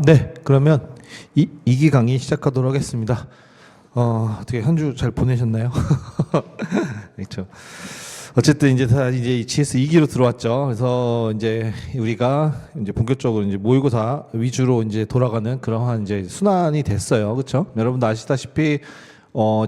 네. 그러면 이기 강의 시작하도록 하겠습니다. 어떻게 한 주 잘 보내셨나요? 그렇죠. 어쨌든 이제 GS 2기로 들어왔죠. 그래서 이제 우리가 이제 본격적으로 이제 모의고사 위주로 이제 돌아가는 그러한 이제 순환이 됐어요. 그렇죠? 여러분도 아시다시피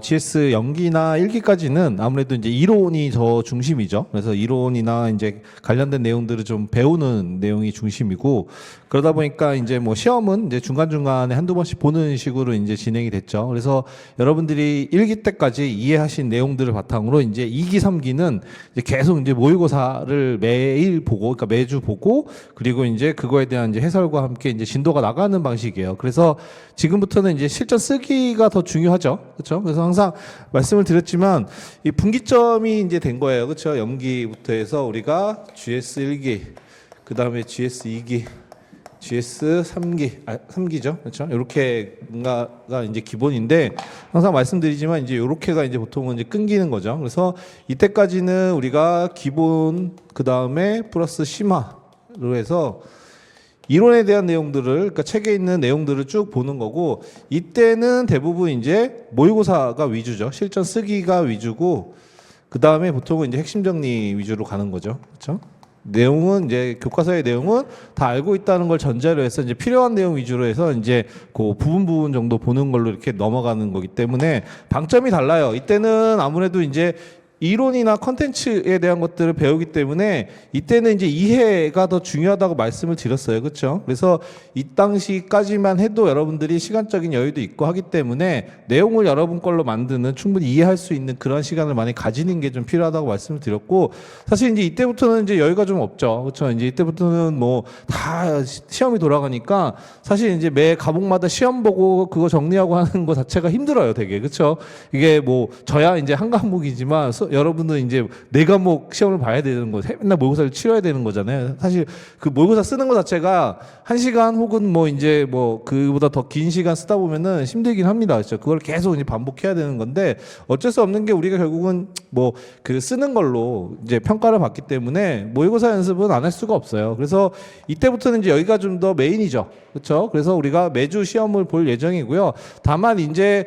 GS 연기나 1기까지는 아무래도 이제 이론이 더 중심이죠. 그래서 이론이나 이제 관련된 내용들을 좀 배우는 내용이 중심이고, 그러다 보니까 이제 뭐 시험은 이제 중간중간에 한두 번씩 보는 식으로 이제 진행이 됐죠. 그래서 여러분들이 1기 때까지 이해하신 내용들을 바탕으로 이제 2기, 3기는 이제 계속 이제 모의고사를 매일 보고, 그러니까 매주 보고, 그리고 이제 그거에 대한 이제 해설과 함께 이제 진도가 나가는 방식이에요. 그래서 지금부터는 이제 실전 쓰기가 더 중요하죠. 그렇죠? 그래서 항상 말씀을 드렸지만 이 분기점이 이제 된 거예요. 그렇죠? 연기부터 해서 우리가 GS 1기, 그다음에 GS 2기, GS 3기, 3기죠. 그렇죠? 이렇게가 이제 기본인데, 항상 말씀드리지만 이제 요렇게가 이제 보통은 이제 끊기는 거죠. 그래서 이때까지는 우리가 기본, 그다음에 플러스 심화로 해서 이론에 대한 내용들을, 그러니까 책에 있는 내용들을 쭉 보는 거고, 이때는 대부분 이제 모의고사가 위주죠. 실전 쓰기가 위주고, 그 다음에 보통은 이제 핵심 정리 위주로 가는 거죠. 그렇죠? 내용은 이제 교과서의 내용은 다 알고 있다는 걸 전제로 해서 이제 필요한 내용 위주로 해서 이제 그 부분 정도 보는 걸로 이렇게 넘어가는 거기 때문에 방점이 달라요. 이때는 아무래도 이제 이론이나 컨텐츠에 대한 것들을 배우기 때문에 이때는 이제 이해가 더 중요하다고 말씀을 드렸어요. 그렇죠? 그래서 이 당시까지만 해도 여러분들이 시간적인 여유도 있고 하기 때문에 내용을 여러분 걸로 만드는, 충분히 이해할 수 있는 그런 시간을 많이 가지는 게 좀 필요하다고 말씀을 드렸고, 사실 이제 이때부터는 이제 여유가 좀 없죠. 그렇죠? 이제 이때부터는 뭐 다 시험이 돌아가니까 사실 이제 매 과목마다 시험 보고 그거 정리하고 하는 거 자체가 힘들어요, 되게. 그렇죠? 이게 뭐 저야 이제 한 과목이지만 여러분은 이제 네 과목 시험을 봐야 되는 거, 맨날 모의고사를 치러야 되는 거잖아요. 사실 그 모의고사 쓰는 거 자체가 1시간 혹은 뭐 이제 뭐 그보다 더 긴 시간 쓰다 보면은 힘들긴 합니다. 그렇죠? 그걸 계속 이제 반복해야 되는 건데 어쩔 수 없는 게, 우리가 결국은 뭐 그 쓰는 걸로 이제 평가를 받기 때문에 모의고사 연습은 안 할 수가 없어요. 그래서 이때부터는 이제 여기가 좀 더 메인이죠. 그렇죠? 그래서 우리가 매주 시험을 볼 예정이고요. 다만 이제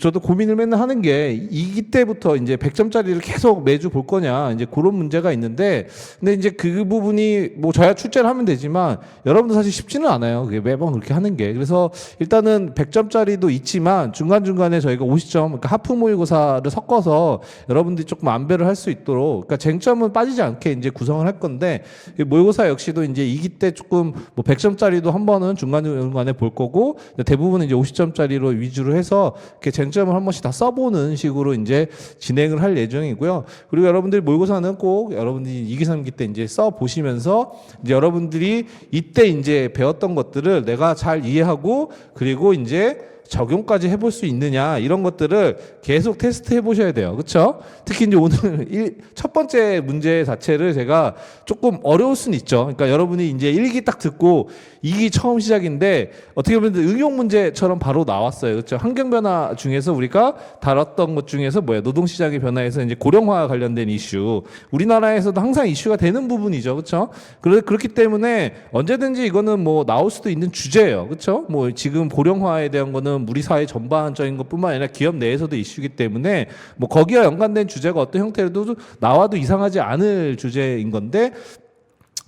저도 고민을 맨날 하는 게, 2기 때부터 이제 100점짜리를 계속 매주 볼 거냐, 이제 그런 문제가 있는데, 근데 이제 그 부분이 뭐 저야 출제를 하면 되지만 여러분도 사실 쉽지는 않아요. 그게 매번 그렇게 하는 게. 그래서 일단은 100점짜리도 있지만 중간중간에 저희가 50점, 그러니까 하프 모의고사를 섞어서 여러분들이 조금 안배를 할 수 있도록, 그러니까 쟁점은 빠지지 않게 이제 구성을 할 건데, 모의고사 역시도 이제 2기 때 조금 뭐 100점짜리도 한 번은 중간중간에 볼 거고, 대부분은 이제 50점짜리로 위주로 해서 이렇게 쟁점을 한 번씩 다 써보는 식으로 이제 진행을 할 예정이고요. 그리고 여러분들이 모의고사는 꼭 여러분들이 2기, 3기 때 이제 써보시면서 이제 여러분들이 이때 이제 배웠던 것들을 내가 잘 이해하고, 그리고 이제 적용까지 해볼 수 있느냐, 이런 것들을 계속 테스트 해보셔야 돼요. 그렇죠? 특히 이제 오늘 첫 번째 문제 자체를 제가 조금 어려울 수는 있죠. 그러니까 여러분이 이제 1기 딱 듣고 2기 처음 시작인데 어떻게 보면 응용 문제처럼 바로 나왔어요. 그렇죠? 환경 변화 중에서 우리가 다뤘던 것 중에서 노동시장의 변화에서 이제 고령화 관련된 이슈, 우리나라에서도 항상 이슈가 되는 부분이죠. 그렇죠? 그렇기 때문에 언제든지 이거는 뭐 나올 수도 있는 주제예요. 그렇죠? 뭐 지금 고령화에 대한 거는 우리 사회 전반적인 것뿐만 아니라 기업 내에서도 이슈이기 때문에 뭐 거기와 연관된 주제가 어떤 형태로도 나와도 이상하지 않을 주제인 건데,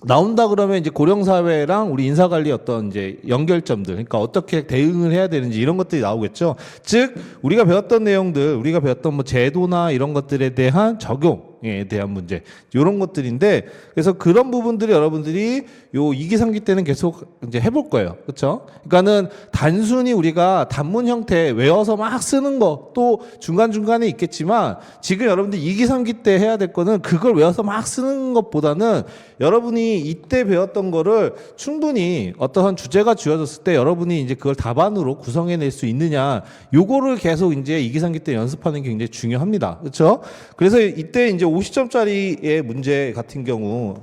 나온다 그러면 이제 고령사회랑 우리 인사관리 어떤 이제 연결점들, 그러니까 어떻게 대응을 해야 되는지 이런 것들이 나오겠죠. 즉, 우리가 배웠던 내용들, 우리가 배웠던 뭐 제도나 이런 것들에 대한 적용에 대한 문제, 이런 것들인데, 그래서 그런 부분들이 여러분들이 요 2기, 3기 때는 계속 이제 해볼 거예요. 그렇죠? 그러니까는 단순히 우리가 단문 형태 외워서 막 쓰는 거 또 중간중간에 있겠지만, 지금 여러분들 2기, 3기 때 해야 될 거는 그걸 외워서 막 쓰는 것보다는 여러분이 이때 배웠던 거를 충분히 어떠한 주제가 주어졌을 때 여러분이 이제 그걸 답안으로 구성해낼 수 있느냐, 요거를 계속 이제 2기, 3기 때 연습하는 게 굉장히 중요합니다. 그렇죠? 그래서 이때 이제 50점짜리의 문제 같은 경우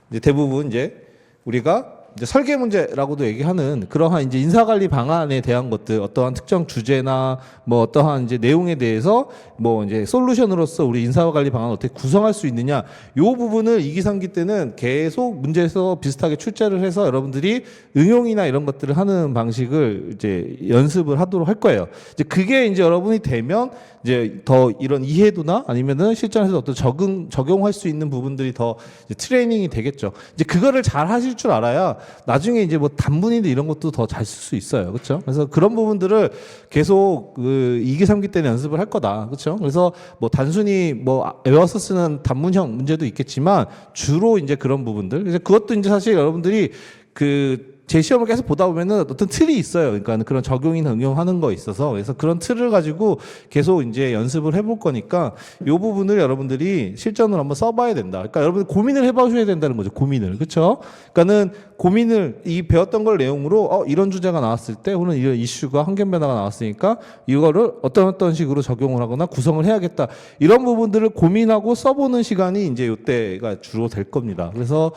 이제 대부분 이제 우리가 이제 설계 문제라고도 얘기하는 그러한 이제 인사관리 방안에 대한 것들, 어떠한 특정 주제나 뭐 어떠한 이제 내용에 대해서 뭐 이제 솔루션으로서 우리 인사관리 방안을 어떻게 구성할 수 있느냐, 요 부분을 2기, 3기 때는 계속 문제에서 비슷하게 출제를 해서 여러분들이 응용이나 이런 것들을 하는 방식을 이제 연습을 하도록 할 거예요. 이제 그게 이제 여러분이 되면 이제 더 이런 이해도나 아니면은 실전에서 어떤 적용할 수 있는 부분들이 더 이제 트레이닝이 되겠죠. 이제 그거를 잘 하실 줄 알아야 나중에 이제 뭐 단문이나 이런 것도 더 잘 쓸 수 있어요. 그렇죠? 그래서 그런 부분들을 계속 그 2기, 3기 때는 연습을 할 거다. 그렇죠? 그래서 뭐 단순히 뭐 외워서 쓰는 단문형 문제도 있겠지만 주로 이제 그런 부분들. 그래서 그것도 이제 사실 여러분들이 그 제 시험을 계속 보다 보면은 어떤 틀이 있어요. 그러니까 그런 적용이나 응용하는 거 있어서, 그래서 그런 틀을 가지고 계속 이제 연습을 해볼 거니까 요 부분을 여러분들이 실전으로 한번 써봐야 된다. 그러니까 여러분 고민을 해봐셔야 된다는 거죠. 고민을. 그렇죠? 그러니까는 고민을 이 배웠던 걸 내용으로 이런 주제가 나왔을 때 혹은 이런 이슈가 환경 변화가 나왔으니까 이거를 어떤 식으로 적용을 하거나 구성을 해야겠다. 이런 부분들을 고민하고 써보는 시간이 이제 요때가 주로 될 겁니다. 그래서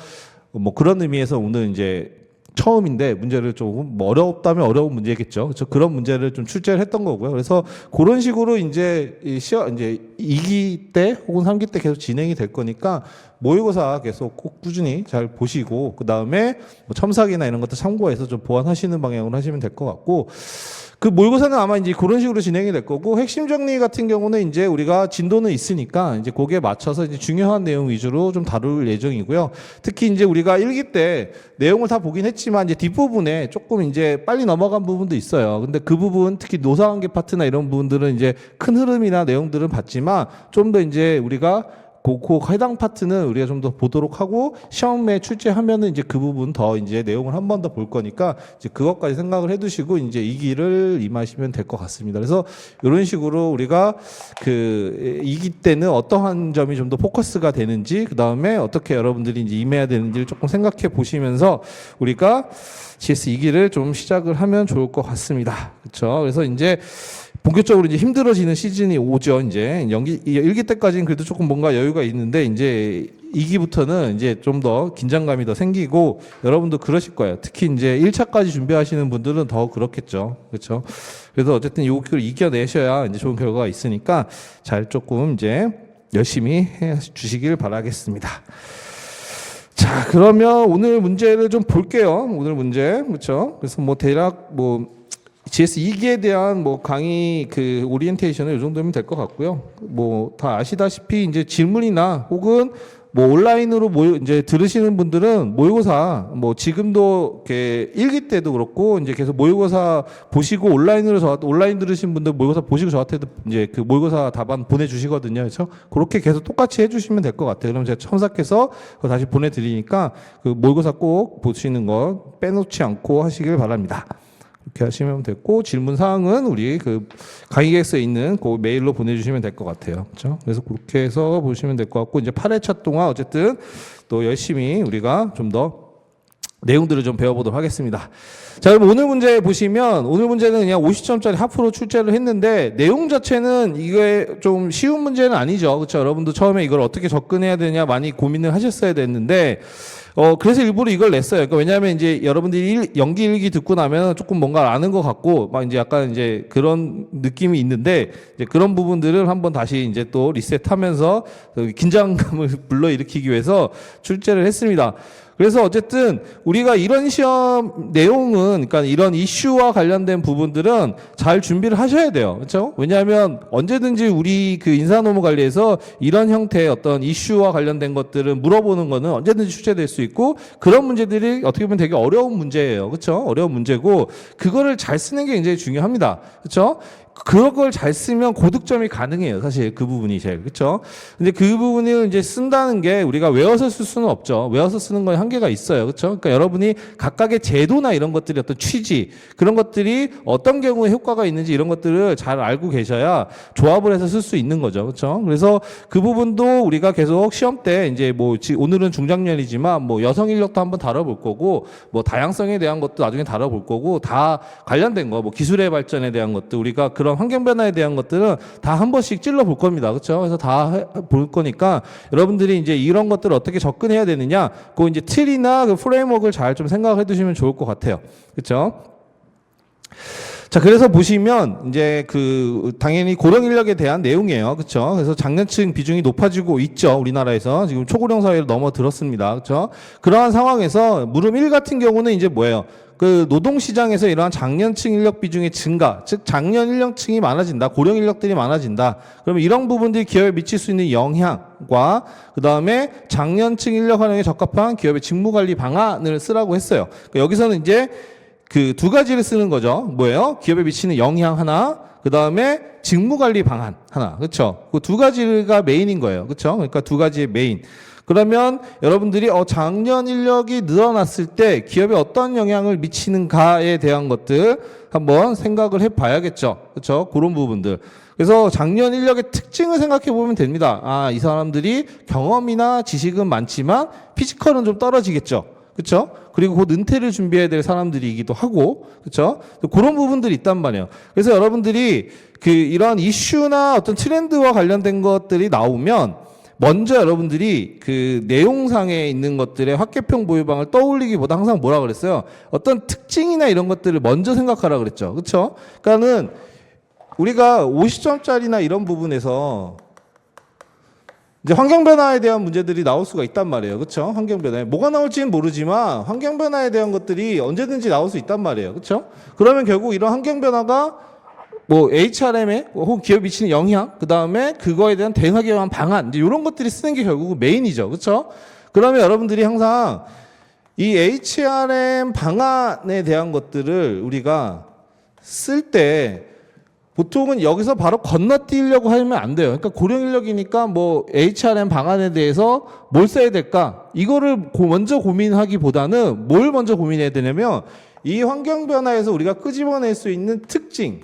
뭐 그런 의미에서 오늘 이제 처음인데 문제를 조금 뭐 어렵다면 어려운 문제겠죠. 그렇죠? 그런 문제를 좀 출제를 했던 거고요. 그래서 그런 식으로 이제 이제 2기 때 혹은 3기 때 계속 진행이 될 거니까 모의고사 계속 꼭 꾸준히 잘 보시고 그 다음에 뭐 첨삭이나 이런 것도 참고해서 좀 보완하시는 방향으로 하시면 될 것 같고, 그 모의고사는 아마 이제 그런 식으로 진행이 될 거고, 핵심 정리 같은 경우는 이제 우리가 진도는 있으니까 이제 거기에 맞춰서 이제 중요한 내용 위주로 좀 다룰 예정이고요. 특히 이제 우리가 1기 때 내용을 다 보긴 했지만 이제 뒷부분에 조금 이제 빨리 넘어간 부분도 있어요. 근데 그 부분 특히 노사관계 파트나 이런 부분들은 이제 큰 흐름이나 내용들은 봤지만 좀 더 이제 우리가 그 해당 파트는 우리가 좀 더 보도록 하고 시험에 출제하면은 이제 그 부분 더 이제 내용을 한 번 더 볼 거니까 이제 그것까지 생각을 해두시고 이제 2기를 임하시면 될 것 같습니다. 그래서 이런 식으로 우리가 그 2기 때는 어떠한 점이 좀 더 포커스가 되는지, 그 다음에 어떻게 여러분들이 이제 임해야 되는지를 조금 생각해 보시면서 우리가 GS 2기를 좀 시작을 하면 좋을 것 같습니다. 그렇죠? 그래서 이제 본격적으로 이제 힘들어지는 시즌이 오죠. 이제 1기 때까지는 그래도 조금 뭔가 여유가 있는데 이제 2기부터는 이제 좀 더 긴장감이 더 생기고 여러분도 그러실 거예요. 특히 이제 1차까지 준비하시는 분들은 더 그렇겠죠. 그렇죠? 그래서 어쨌든 이걸 이겨내셔야 이제 좋은 결과가 있으니까 잘 조금 이제 열심히 해 주시길 바라겠습니다. 자, 그러면 오늘 문제를 좀 볼게요. 오늘 문제. 그렇죠? 그래서 뭐 대략 뭐 GS 2기에 대한 뭐 강의 그 오리엔테이션은 이 정도면 될 것 같고요. 뭐 다 아시다시피 이제 질문이나 혹은 뭐 온라인으로 이제 들으시는 분들은 모의고사 뭐 지금도 이렇게 1기 때도 그렇고 이제 계속 모의고사 보시고 온라인 들으신 분들 모의고사 보시고 저한테도 이제 그 모의고사 답안 보내주시거든요. 그렇죠? 그렇게 계속 똑같이 해주시면 될 것 같아요. 그럼 제가 첨삭해서 그거 다시 보내드리니까 그 모의고사 꼭 보시는 거 빼놓지 않고 하시길 바랍니다. 이렇게 하시면 됐고, 질문 사항은 우리 그 강의 계획서에 있는 그 메일로 보내주시면 될 것 같아요. 그렇죠? 그래서 그렇게 해서 보시면 될 것 같고, 이제 8회차 동안 어쨌든 또 열심히 우리가 좀 더 내용들을 좀 배워보도록 하겠습니다. 자, 그럼 오늘 문제 보시면 오늘 문제는 그냥 50점짜리 하프로 출제를 했는데 내용 자체는 이게 좀 쉬운 문제는 아니죠. 그렇죠? 여러분도 처음에 이걸 어떻게 접근해야 되냐 많이 고민을 하셨어야 됐는데 그래서 일부러 이걸 냈어요. 그러니까 왜냐하면 이제 여러분들이 연기 1기 듣고 나면 조금 뭔가 아는 것 같고 막 이제 약간 이제 그런 느낌이 있는데 이제 그런 부분들을 한번 다시 이제 또 리셋하면서 긴장감을 불러일으키기 위해서 출제를 했습니다. 그래서 어쨌든 우리가 이런 시험 내용은, 그러니까 이런 이슈와 관련된 부분들은 잘 준비를 하셔야 돼요. 그렇죠? 왜냐하면 언제든지 우리 그 인사노무 관리에서 이런 형태의 어떤 이슈와 관련된 것들은 물어보는 거는 언제든지 출제될 수 있고, 그런 문제들이 어떻게 보면 되게 어려운 문제예요. 그렇죠? 어려운 문제고 그거를 잘 쓰는 게 굉장히 중요합니다. 그렇죠? 그걸 잘 쓰면 고득점이 가능해요. 사실 그 부분이 제일. 그렇죠? 근데 그 부분을 이제 쓴다는 게 우리가 외워서 쓸 수는 없죠. 외워서 쓰는 건 한계가 있어요. 그렇죠? 그러니까 여러분이 각각의 제도나 이런 것들이 어떤 취지, 그런 것들이 어떤 경우에 효과가 있는지 이런 것들을 잘 알고 계셔야 조합을 해서 쓸 수 있는 거죠. 그렇죠? 그래서 그 부분도 우리가 계속 시험 때 이제 뭐 오늘은 중장년이지만 뭐 여성 인력도 한번 다뤄볼 거고 뭐 다양성에 대한 것도 나중에 다뤄볼 거고 다 관련된 거, 뭐 기술의 발전에 대한 것도 우리가 그런 환경 변화에 대한 것들은 다 한 번씩 찔러 볼 겁니다. 그렇죠? 그래서 다 볼 거니까 여러분들이 이제 이런 것들을 어떻게 접근해야 되느냐, 그 이제 틀이나 그 프레임워크를 잘 좀 생각해 두시면 좋을 것 같아요. 그렇죠? 자, 그래서 보시면 이제 그 당연히 고령 인력에 대한 내용이에요. 그렇죠? 그래서 장년층 비중이 높아지고 있죠. 우리나라에서 지금 초고령 사회로 넘어들었습니다. 그렇죠? 그러한 상황에서 물음 1 같은 경우는 이제 뭐예요? 그 노동 시장에서 이러한 장년층 인력 비중의 증가, 즉 장년 인력층이 많아진다, 고령 인력들이 많아진다. 그러면 이런 부분들이 기업에 미칠 수 있는 영향과 그 다음에 장년층 인력 활용에 적합한 기업의 직무 관리 방안을 쓰라고 했어요. 그러니까 여기서는 이제 그 두 가지를 쓰는 거죠. 뭐예요? 기업에 미치는 영향 하나, 그 다음에 직무 관리 방안 하나. 그렇죠? 그 두 가지가 메인인 거예요. 그렇죠? 그러니까 두 가지의 메인. 그러면 여러분들이 장년 인력이 늘어났을 때 기업에 어떤 영향을 미치는가에 대한 것들 한번 생각을 해봐야겠죠. 그렇죠? 그런 부분들. 그래서 장년 인력의 특징을 생각해 보면 됩니다. 아, 이 사람들이 경험이나 지식은 많지만 피지컬은 좀 떨어지겠죠. 그렇죠? 그리고 곧 은퇴를 준비해야 될 사람들이기도 하고, 그렇죠? 그런 부분들이 있단 말이에요. 그래서 여러분들이 그 이런 이슈나 어떤 트렌드와 관련된 것들이 나오면 먼저 여러분들이 그 내용상에 있는 것들의 확계평 보유방을 떠올리기보다 항상 뭐라 그랬어요? 어떤 특징이나 이런 것들을 먼저 생각하라 그랬죠. 그렇죠? 그러니까는 우리가 50점짜리나 이런 부분에서 이제 환경 변화에 대한 문제들이 나올 수가 있단 말이에요. 그렇죠? 환경 변화에 뭐가 나올지는 모르지만 환경 변화에 대한 것들이 언제든지 나올 수 있단 말이에요. 그렇죠? 그러면 결국 이런 환경 변화가 뭐 HRM에 혹은 기업에 미치는 영향, 그 다음에 그거에 대한 대응하기 위한 방안, 이제 이런 것들이 쓰는 게 결국 메인이죠. 그렇죠? 그러면 여러분들이 항상 이 HRM 방안에 대한 것들을 우리가 쓸 때 보통은 여기서 바로 건너뛰려고 하면 안 돼요. 그러니까 고령 인력이니까 뭐 HRM 방안에 대해서 뭘 써야 될까? 이거를 먼저 고민하기보다는 뭘 먼저 고민해야 되냐면 이 환경 변화에서 우리가 끄집어낼 수 있는 특징,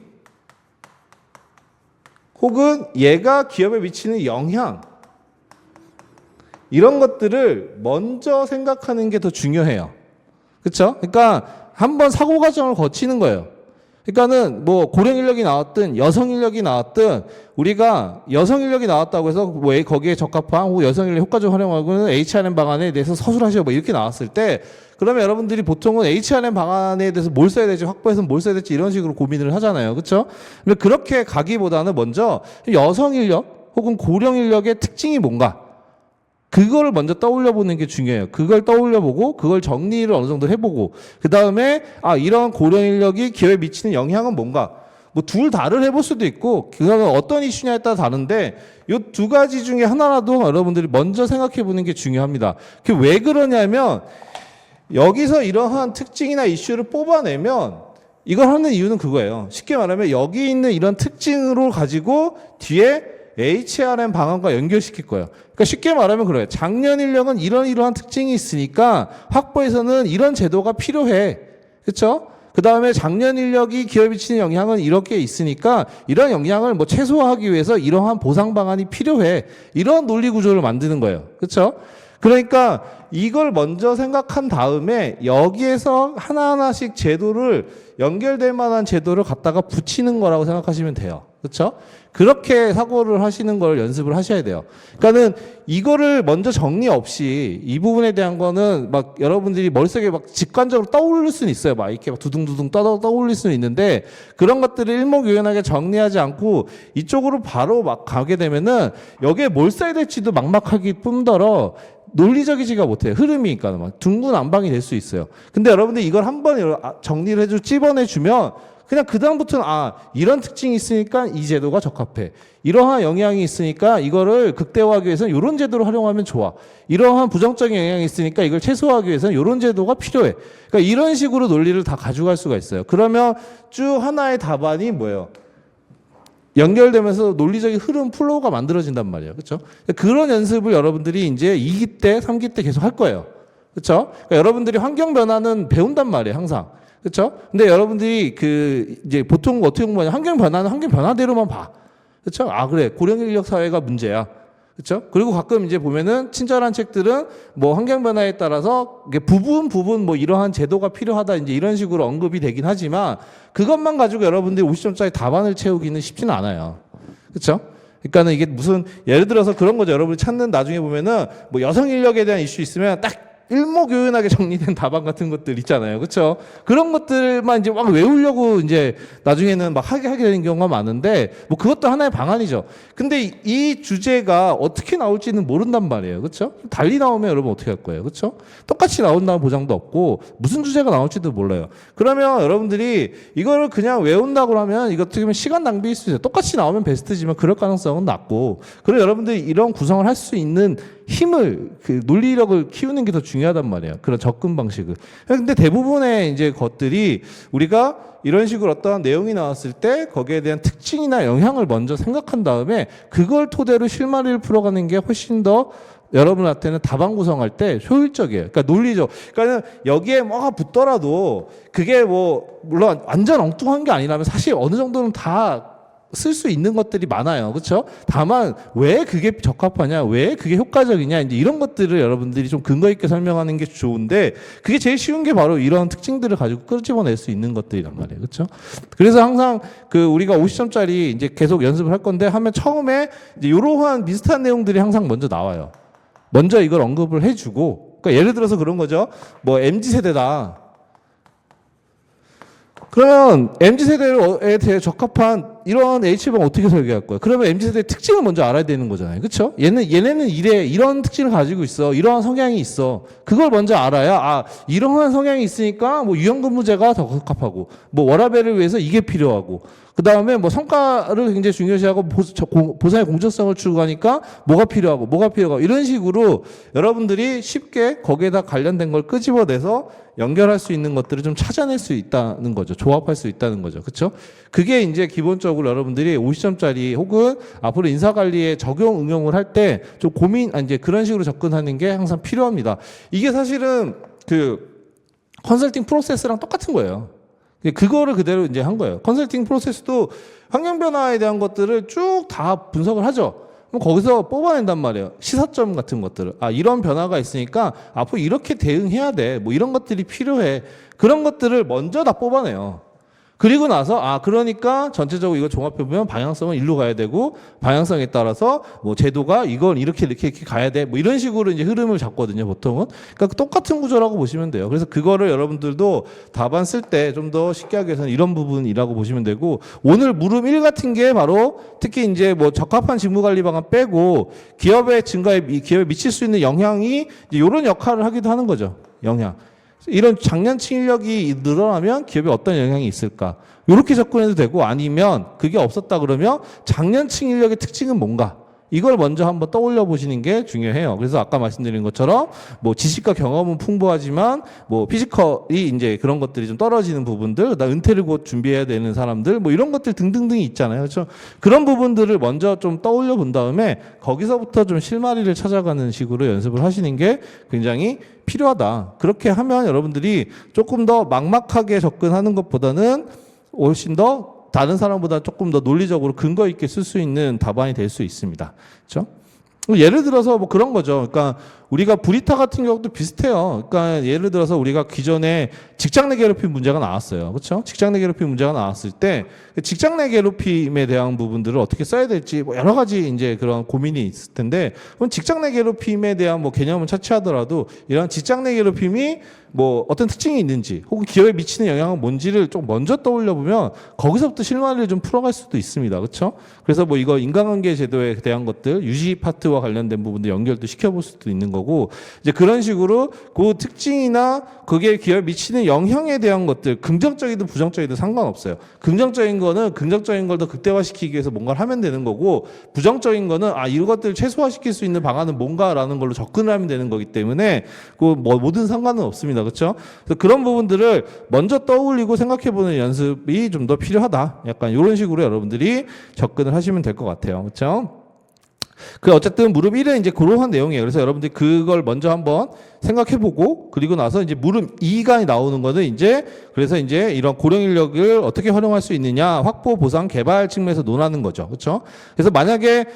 혹은 얘가 기업에 미치는 영향, 이런 것들을 먼저 생각하는 게 더 중요해요. 그렇죠? 그러니까 한번 사고 과정을 거치는 거예요. 그러니까는 뭐 고령 인력이 나왔든 여성 인력이 나왔든 우리가 여성 인력이 나왔다고 해서 뭐 거기에 적합한 혹은 여성 인력 효과적으로 활용하고는 HRM 방안에 대해서 서술하시오 뭐 이렇게 나왔을 때, 그러면 여러분들이 보통은 HRM 방안에 대해서 뭘 써야 될지, 확보해서 뭘 써야 될지 이런 식으로 고민을 하잖아요. 그렇죠? 근데 그렇게 가기보다는 먼저 여성 인력 혹은 고령 인력의 특징이 뭔가, 그거를 먼저 떠올려 보는 게 중요해요. 그걸 떠올려 보고 그걸 정리를 어느 정도 해보고 그 다음에 이런 고령 인력이 기업에 미치는 영향은 뭔가, 뭐 둘 다를 해볼 수도 있고 그거는 어떤 이슈냐에 따라 다른데 이 두 가지 중에 하나라도 여러분들이 먼저 생각해 보는 게 중요합니다. 그게 왜 그러냐면 여기서 이러한 특징이나 이슈를 뽑아내면 이걸 하는 이유는 그거예요. 쉽게 말하면 여기 있는 이런 특징으로 가지고 뒤에 HRM 방안과 연결시킬 거예요. 그러니까 쉽게 말하면 그래요. 장년 인력은 이러한 특징이 있으니까 확보에서는 이런 제도가 필요해. 그렇죠? 그 다음에 장년 인력이 기업에 미치는 영향은 이렇게 있으니까 이런 영향을 뭐 최소화하기 위해서 이러한 보상 방안이 필요해. 이런 논리 구조를 만드는 거예요. 그렇죠? 그러니까 이걸 먼저 생각한 다음에 여기에서 하나하나씩 제도를 연결될 만한 제도를 갖다가 붙이는 거라고 생각하시면 돼요. 그렇죠? 그렇게 사고를 하시는 걸 연습을 하셔야 돼요. 그러니까는 이거를 먼저 정리 없이 이 부분에 대한 거는 막 여러분들이 머릿속에 막 직관적으로 떠올릴 수는 있어요. 막 이렇게 막 두둥두둥 떠올릴 수는 있는데 그런 것들을 일목요연하게 정리하지 않고 이쪽으로 바로 막 가게 되면은 여기에 뭘 써야 될지도 막막하기 뿐더러 논리적이지가 못해요. 흐름이니까 막 둥근안방이 될 수 있어요. 근데 여러분들 이걸 한번 정리를 해주고 찝어내주면 그냥 그다음부터는 이런 특징이 있으니까 이 제도가 적합해. 이러한 영향이 있으니까 이거를 극대화하기 위해서는 이런 제도를 활용하면 좋아. 이러한 부정적인 영향이 있으니까 이걸 최소화하기 위해서는 이런 제도가 필요해. 그러니까 이런 식으로 논리를 다 가져갈 수가 있어요. 그러면 쭉 하나의 답안이 뭐예요? 연결되면서 논리적인 흐름 플로우가 만들어진단 말이에요. 그렇죠? 그런 연습을 여러분들이 이제 2기 때, 3기 때 계속 할 거예요. 그렇죠? 그러니까 여러분들이 환경 변화는 배운단 말이에요, 항상. 그렇죠? 근데 여러분들이 이제 보통 어떻게 보면 환경 변화는 환경 변화대로만 봐. 그렇죠? 그래. 고령 인력 사회가 문제야. 그렇죠? 그리고 가끔 이제 보면은 친절한 책들은 뭐 환경 변화에 따라서 이게 부분 뭐 이러한 제도가 필요하다 이제 이런 식으로 언급이 되긴 하지만 그것만 가지고 여러분들이 50점짜리 답안을 채우기는 쉽지는 않아요. 그렇죠? 그러니까는 이게 무슨 예를 들어서 그런 거죠. 여러분이 찾는 나중에 보면은 뭐 여성 인력에 대한 이슈 있으면 딱 일목요연하게 정리된 답안 같은 것들 있잖아요. 그렇죠? 그런 것들만 이제 막 외우려고 이제 나중에는 막 하게 되는 경우가 많은데 뭐 그것도 하나의 방안이죠. 근데 이 주제가 어떻게 나올지는 모른단 말이에요. 그렇죠? 달리 나오면 여러분 어떻게 할 거예요? 그렇죠? 똑같이 나온다는 보장도 없고 무슨 주제가 나올지도 몰라요. 그러면 여러분들이 이거를 그냥 외운다고 하면 이거 어떻게 보면 시간 낭비일 수 있어요. 똑같이 나오면 베스트지만 그럴 가능성은 낮고 그리고 여러분들이 이런 구성을 할 수 있는 힘을 그 논리력을 키우는 게 더 중요하단 말이에요. 그런 접근 방식을. 근데 대부분의 이제 것들이 우리가 이런 식으로 어떠한 내용이 나왔을 때 거기에 대한 특징이나 영향을 먼저 생각한 다음에 그걸 토대로 실마리를 풀어가는 게 훨씬 더 여러분한테는 답안 구성할 때 효율적이에요. 그러니까 논리적. 그러니까 여기에 뭐가 붙더라도 그게 뭐 물론 완전 엉뚱한 게 아니라면 사실 어느 정도는 다 쓸 수 있는 것들이 많아요. 그렇죠? 다만 왜 그게 적합하냐, 왜 그게 효과적이냐 이제 이런 것들을 여러분들이 좀 근거 있게 설명하는 게 좋은데 그게 제일 쉬운 게 바로 이런 특징들을 가지고 끄집어낼 수 있는 것들이란 말이에요. 그렇죠? 그래서 항상 그 우리가 50점짜리 이제 계속 연습을 할 건데 하면 처음에 이제 이러한 비슷한 내용들이 항상 먼저 나와요. 먼저 이걸 언급을 해주고 그러니까 예를 들어서 그런 거죠. 뭐 MZ세대다. 그러면 MZ세대에 대해 적합한 이런 H방 어떻게 설계할 거예요? 그러면 MZ세대의 특징을 먼저 알아야 되는 거잖아요. 그렇죠? 얘네는 이런 특징을 가지고 있어. 이러한 성향이 있어. 그걸 먼저 알아야 아, 이러한 성향이 있으니까 뭐 유연근무제가 더 적합하고 뭐 워라밸을 위해서 이게 필요하고 그다음에 뭐 성과를 굉장히 중요시하고 보상의 공정성을 추구하니까 뭐가 필요하고 이런 식으로 여러분들이 쉽게 거기에다 관련된 걸 끄집어내서 연결할 수 있는 것들을 좀 찾아낼 수 있다는 거죠. 조합할 수 있다는 거죠. 그렇죠? 그게 이제 기본적으로 여러분들이 50점짜리 혹은 앞으로 인사관리에 적용 응용을 할 때 좀 이제 그런 식으로 접근하는 게 항상 필요합니다. 이게 사실은 그 컨설팅 프로세스랑 똑같은 거예요. 그거를 그대로 이제 한 거예요. 컨설팅 프로세스도 환경 변화에 대한 것들을 쭉 다 분석을 하죠. 그럼 거기서 뽑아낸단 말이에요. 시사점 같은 것들을. 아, 이런 변화가 있으니까 앞으로 이렇게 대응해야 돼. 뭐 이런 것들이 필요해. 그런 것들을 먼저 다 뽑아내요. 그리고 나서 아 그러니까 전체적으로 이거 종합해보면 방향성은 일로 가야 되고 방향성에 따라서 뭐 제도가 이걸 이렇게 가야 돼 뭐 이런 식으로 이제 흐름을 잡거든요 보통은. 그러니까 똑같은 구조라고 보시면 돼요. 그래서 그거를 여러분들도 답안 쓸 때 좀 더 쉽게 하기 위해서는 이런 부분이라고 보시면 되고 오늘 물음 1 같은 게 바로 특히 이제 뭐 적합한 직무관리 방안 빼고 기업의 증가에 기업에 미칠 수 있는 영향이 이제 이런 역할을 하기도 하는 거죠. 영향. 이런 장년층 인력이 늘어나면 기업에 어떤 영향이 있을까? 이렇게 접근해도 되고 아니면 그게 없었다 그러면 장년층 인력의 특징은 뭔가? 이걸 먼저 한번 떠올려 보시는 게 중요해요. 그래서 아까 말씀드린 것처럼 뭐 지식과 경험은 풍부하지만 뭐 피지컬이 이제 그런 것들이 좀 떨어지는 부분들, 나 은퇴를 곧 준비해야 되는 사람들, 뭐 이런 것들 등등등이 있잖아요. 그렇죠? 그런 부분들을 먼저 좀 떠올려 본 다음에 거기서부터 좀 실마리를 찾아가는 식으로 연습을 하시는 게 굉장히 필요하다. 그렇게 하면 여러분들이 조금 더 막막하게 접근하는 것보다는 훨씬 더 다른 사람보다 조금 더 논리적으로 근거 있게 쓸 수 있는 답안이 될 수 있습니다. 그렇죠? 예를 들어서 뭐 그런 거죠. 그러니까 우리가 브리타 같은 경우도 비슷해요. 그러니까 예를 들어서 우리가 기존에 직장 내 괴롭힘 문제가 나왔어요. 그렇죠? 직장 내 괴롭힘 문제가 나왔을 때 직장 내 괴롭힘에 대한 부분들을 어떻게 써야 될지 뭐 여러 가지 이제 그런 고민이 있을 텐데 그럼 직장 내 괴롭힘에 대한 뭐 개념을 차치하더라도 이런 직장 내 괴롭힘이 뭐 어떤 특징이 있는지 혹은 기업에 미치는 영향은 뭔지를 좀 먼저 떠올려 보면 거기서부터 실마리를 좀 풀어갈 수도 있습니다. 그렇죠? 그래서 뭐 이거 인간관계 제도에 대한 것들 유지 파트와 관련된 부분도 연결도 시켜볼 수도 있는 거고 이제 그런 식으로 그 특징이나 그게 기업에 미치는 영향에 대한 것들 긍정적이든 부정적이든 상관없어요. 긍정적인 거는 긍정적인 걸 더 극대화시키기 위해서 뭔가를 하면 되는 거고 부정적인 거는 아 이것들을 최소화시킬 수 있는 방안은 뭔가라는 걸로 접근을 하면 되는 거기 때문에 그 뭐 모든 상관은 없습니다. 그렇죠? 그래서 그런 부분들을 먼저 떠올리고 생각해보는 연습이 좀 더 필요하다. 약간 이런 식으로 여러분들이 접근을 하시면 될 것 같아요. 그렇죠? 그 어쨌든 무릎 1은 이제 그러한 내용이에요. 그래서 여러분들이 그걸 먼저 한번 생각해보고 그리고 나서 이제 무릎 2가 나오는 거는 이제 그래서 이제 이런 고령 인력을 어떻게 활용할 수 있느냐 확보, 보상, 개발 측면에서 논하는 거죠. 그렇죠? 그래서 만약에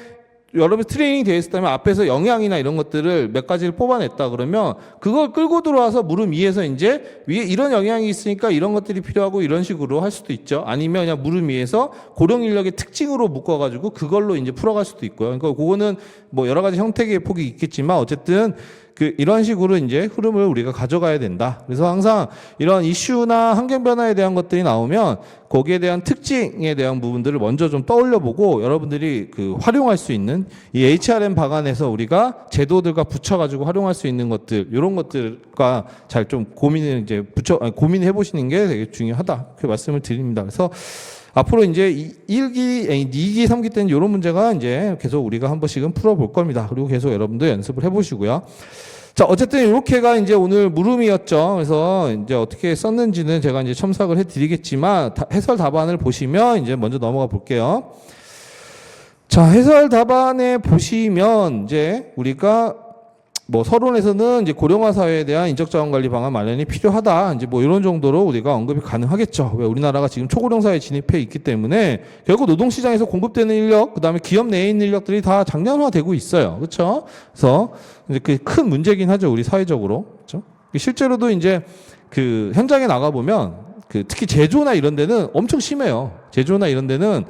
여러분 트레이닝 되어 있었다면 앞에서 영양이나 이런 것들을 몇 가지를 뽑아냈다 그러면 그걸 끌고 들어와서 무릎 위에서 이제 위에 이런 영양이 있으니까 이런 것들이 필요하고 이런 식으로 할 수도 있죠. 아니면 그냥 무릎 위에서 고령 인력의 특징으로 묶어가지고 그걸로 이제 풀어갈 수도 있고요. 그러니까 그거는 뭐 여러 가지 형태의 폭이 있겠지만 어쨌든 이런 식으로 이제 흐름을 우리가 가져가야 된다. 그래서 항상 이런 이슈나 환경 변화에 대한 것들이 나오면 거기에 대한 특징에 대한 부분들을 먼저 좀 떠올려 보고 여러분들이 활용할 수 있는 이 HRM 방안에서 우리가 제도들과 붙여가지고 활용할 수 있는 것들, 이런 것들과 잘 좀 고민해 보시는 게 되게 중요하다. 그 말씀을 드립니다. 그래서 앞으로 이제 2기, 3기 때는 이런 문제가 이제 계속 우리가 한 번씩은 풀어볼 겁니다. 그리고 계속 여러분도 연습을 해보시고요. 자, 어쨌든 이렇게가 이제 오늘 물음이었죠. 그래서 이제 어떻게 썼는지는 제가 이제 첨삭을 해드리겠지만 해설 답안을 보시면 이제 먼저 넘어가 볼게요. 자, 해설 답안에 보시면 이제 우리가 뭐 서론에서는 이제 고령화 사회에 대한 인적 자원 관리 방안 마련이 필요하다. 이제 뭐 이런 정도로 우리가 언급이 가능하겠죠. 왜 우리나라가 지금 초고령 사회에 진입해 있기 때문에 결국 노동 시장에서 공급되는 인력, 그다음에 기업 내에 있는 인력들이 다 장년화되고 있어요. 그렇죠? 그래서 이제 그 큰 문제긴 하죠. 우리 사회적으로. 그렇죠? 실제로도 이제 현장에 나가 보면 특히 제조나 이런 데는 엄청 심해요. 제조나 이런 데는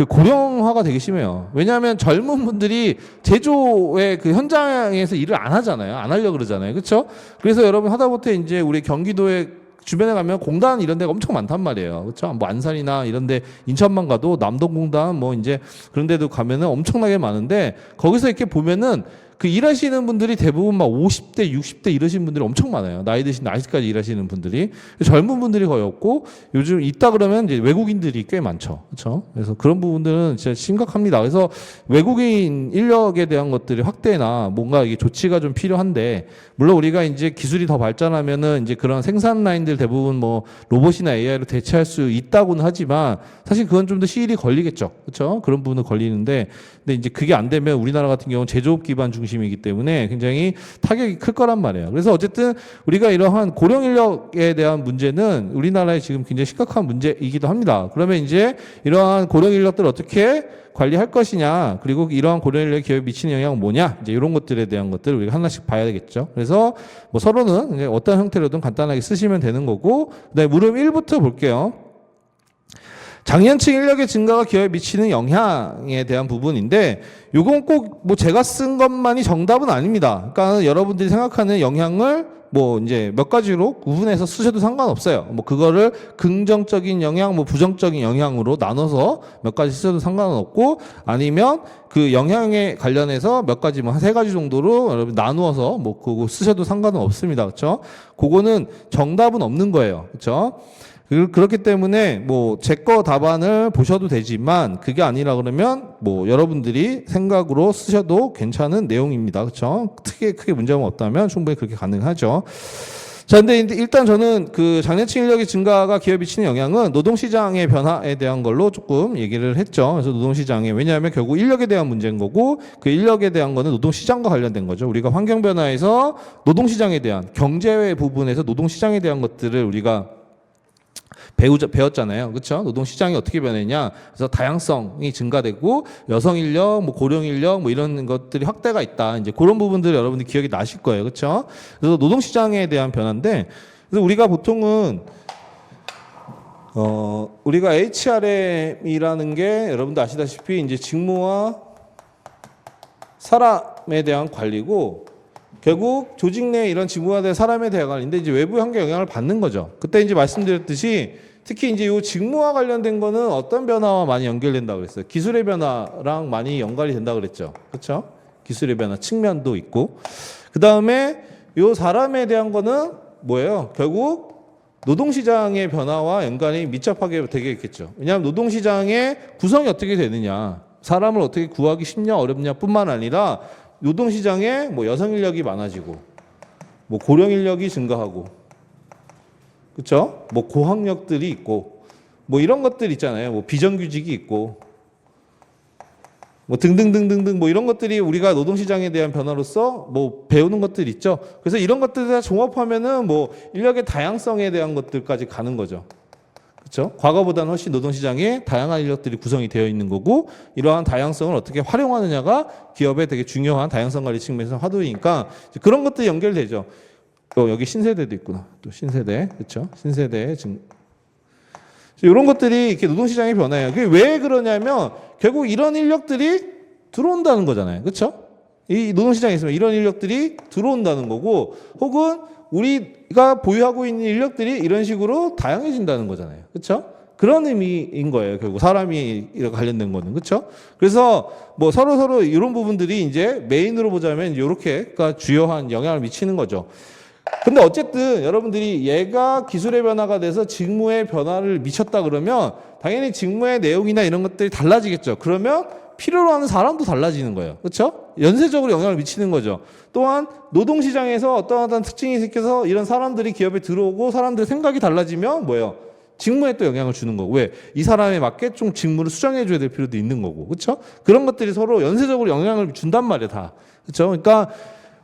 고령화가 되게 심해요. 왜냐하면 젊은 분들이 제조의 현장에서 일을 안 하잖아요. 안 하려고 그러잖아요. 그렇죠? 그래서 여러분 하다못해 이제 우리 경기도에 주변에 가면 공단 이런 데가 엄청 많단 말이에요. 그렇죠? 뭐 안산이나 이런 데 인천만 가도 남동공단 뭐 이제 그런 데도 가면은 엄청나게 많은데 거기서 이렇게 보면은 일하시는 분들이 대부분 막 50대, 60대 이러신 분들이 엄청 많아요. 나이 드신 나이까지 일하시는 분들이. 젊은 분들이 거의 없고 요즘 있다 그러면 이제 외국인들이 꽤 많죠. 그렇죠? 그래서 그런 부분들은 진짜 심각합니다. 그래서 외국인 인력에 대한 것들이 확대나 뭔가 이게 조치가 좀 필요한데 물론 우리가 이제 기술이 더 발전하면은 이제 그런 생산 라인들 대부분 뭐 로봇이나 AI로 대체할 수 있다고는 하지만 사실 그건 좀 더 시일이 걸리겠죠. 그렇죠? 그런 부분은 걸리는데 근데 이제 그게 안 되면 우리나라 같은 경우는 제조업 기반 중심이기 때문에 굉장히 타격이 클 거란 말이에요. 그래서 어쨌든 우리가 이러한 고령 인력에 대한 문제는 우리나라에 지금 굉장히 심각한 문제이기도 합니다. 그러면 이제 이러한 고령 인력들을 어떻게 관리할 것이냐, 그리고 이러한 고령 인력이 기업에 미치는 영향은 뭐냐, 이제 이런 것들에 대한 것들을 우리가 하나씩 봐야 되겠죠. 그래서 뭐 서로는 이제 어떤 형태로든 간단하게 쓰시면 되는 거고, 그다음에 물음 1부터 볼게요. 장년층 인력의 증가가 기업에 미치는 영향에 대한 부분인데 요건 꼭 뭐 제가 쓴 것만이 정답은 아닙니다. 그러니까 여러분들이 생각하는 영향을 뭐 이제 몇 가지로 구분해서 쓰셔도 상관없어요. 뭐 그거를 긍정적인 영향, 뭐 부정적인 영향으로 나눠서 몇 가지 쓰셔도 상관은 없고 아니면 그 영향에 관련해서 몇 가지 뭐 한 세 가지 정도로 여러분 나누어서 뭐 그거 쓰셔도 상관은 없습니다. 그렇죠? 그거는 정답은 없는 거예요. 그렇죠? 그렇기 때문에 뭐 제 거 답안을 보셔도 되지만 그게 아니라 그러면 뭐 여러분들이 생각으로 쓰셔도 괜찮은 내용입니다. 그렇죠? 크게 문제가 없다면 충분히 그렇게 가능하죠. 자, 근데 일단 저는 장년층 인력의 증가가 기업에 미치는 영향은 노동시장의 변화에 대한 걸로 조금 얘기를 했죠. 그래서 노동시장에, 왜냐하면 결국 인력에 대한 문제인 거고 그 인력에 대한 거는 노동시장과 관련된 거죠. 우리가 환경 변화에서 노동시장에 대한 경제 부분에서 노동시장에 대한 것들을 우리가 배웠잖아요. 그렇죠? 노동 시장이 어떻게 변했냐? 그래서 다양성이 증가되고 여성 인력, 뭐 고령 인력 뭐 이런 것들이 확대가 있다. 이제 그런 부분들 여러분들 기억이 나실 거예요. 그렇죠? 그래서 노동 시장에 대한 변화인데 그래서 우리가 보통은 우리가 HRM이라는 게 여러분들 아시다시피 이제 직무와 사람에 대한 관리고 결국 조직 내 이런 직무에 대한 사람에 대한 관리인데 이제 외부 환경 영향을 받는 거죠. 그때 이제 말씀드렸듯이 특히 이제 이 직무와 관련된 거는 어떤 변화와 많이 연결된다고 그랬어요. 기술의 변화랑 많이 연관이 된다고 그랬죠. 그렇죠? 기술의 변화 측면도 있고. 그다음에 이 사람에 대한 거는 뭐예요? 결국 노동시장의 변화와 연관이 밀접하게 되겠죠. 왜냐하면 노동시장의 구성이 어떻게 되느냐, 사람을 어떻게 구하기 쉽냐 어렵냐 뿐만 아니라 노동시장에 뭐 여성 인력이 많아지고 뭐 고령 인력이 증가하고 그렇죠? 뭐 고학력들이 있고 뭐 이런 것들 있잖아요. 뭐 비정규직이 있고 뭐 등등등등등 뭐 이런 것들이 우리가 노동시장에 대한 변화로서 뭐 배우는 것들 있죠. 그래서 이런 것들을 다 종합하면은 뭐 인력의 다양성에 대한 것들까지 가는 거죠. 그렇죠? 과거보다는 훨씬 노동시장에 다양한 인력들이 구성이 되어 있는 거고 이러한 다양성을 어떻게 활용하느냐가 기업의 되게 중요한 다양성 관리 측면에서 화두이니까 그런 것들이 연결되죠. 여기 신세대도 있구나. 또 신세대, 그렇죠? 신세대 이런 것들이 이렇게 노동시장의 변화예요. 그게 왜 그러냐면 결국 이런 인력들이 들어온다는 거잖아요. 그렇죠? 이 노동시장에 있으면 이런 인력들이 들어온다는 거고 혹은 우리가 보유하고 있는 인력들이 이런 식으로 다양해진다는 거잖아요. 그렇죠? 그런 의미인 거예요. 결국 사람이 관련된 거는. 그렇죠? 그래서 뭐 서로 이런 부분들이 이제 메인으로 보자면 이렇게가 주요한 영향을 미치는 거죠. 근데 어쨌든 여러분들이 얘가 기술의 변화가 돼서 직무의 변화를 미쳤다 그러면 당연히 직무의 내용이나 이런 것들이 달라지겠죠. 그러면 필요로 하는 사람도 달라지는 거예요. 그렇죠? 연쇄적으로 영향을 미치는 거죠. 또한 노동시장에서 어떠한 특징이 생겨서 이런 사람들이 기업에 들어오고 사람들의 생각이 달라지면 뭐예요? 직무에 또 영향을 주는 거고. 왜? 이 사람에 맞게 좀 직무를 수정해 줘야 될 필요도 있는 거고. 그렇죠? 그런 것들이 서로 연쇄적으로 영향을 준단 말이에요, 다. 그렇죠? 그러니까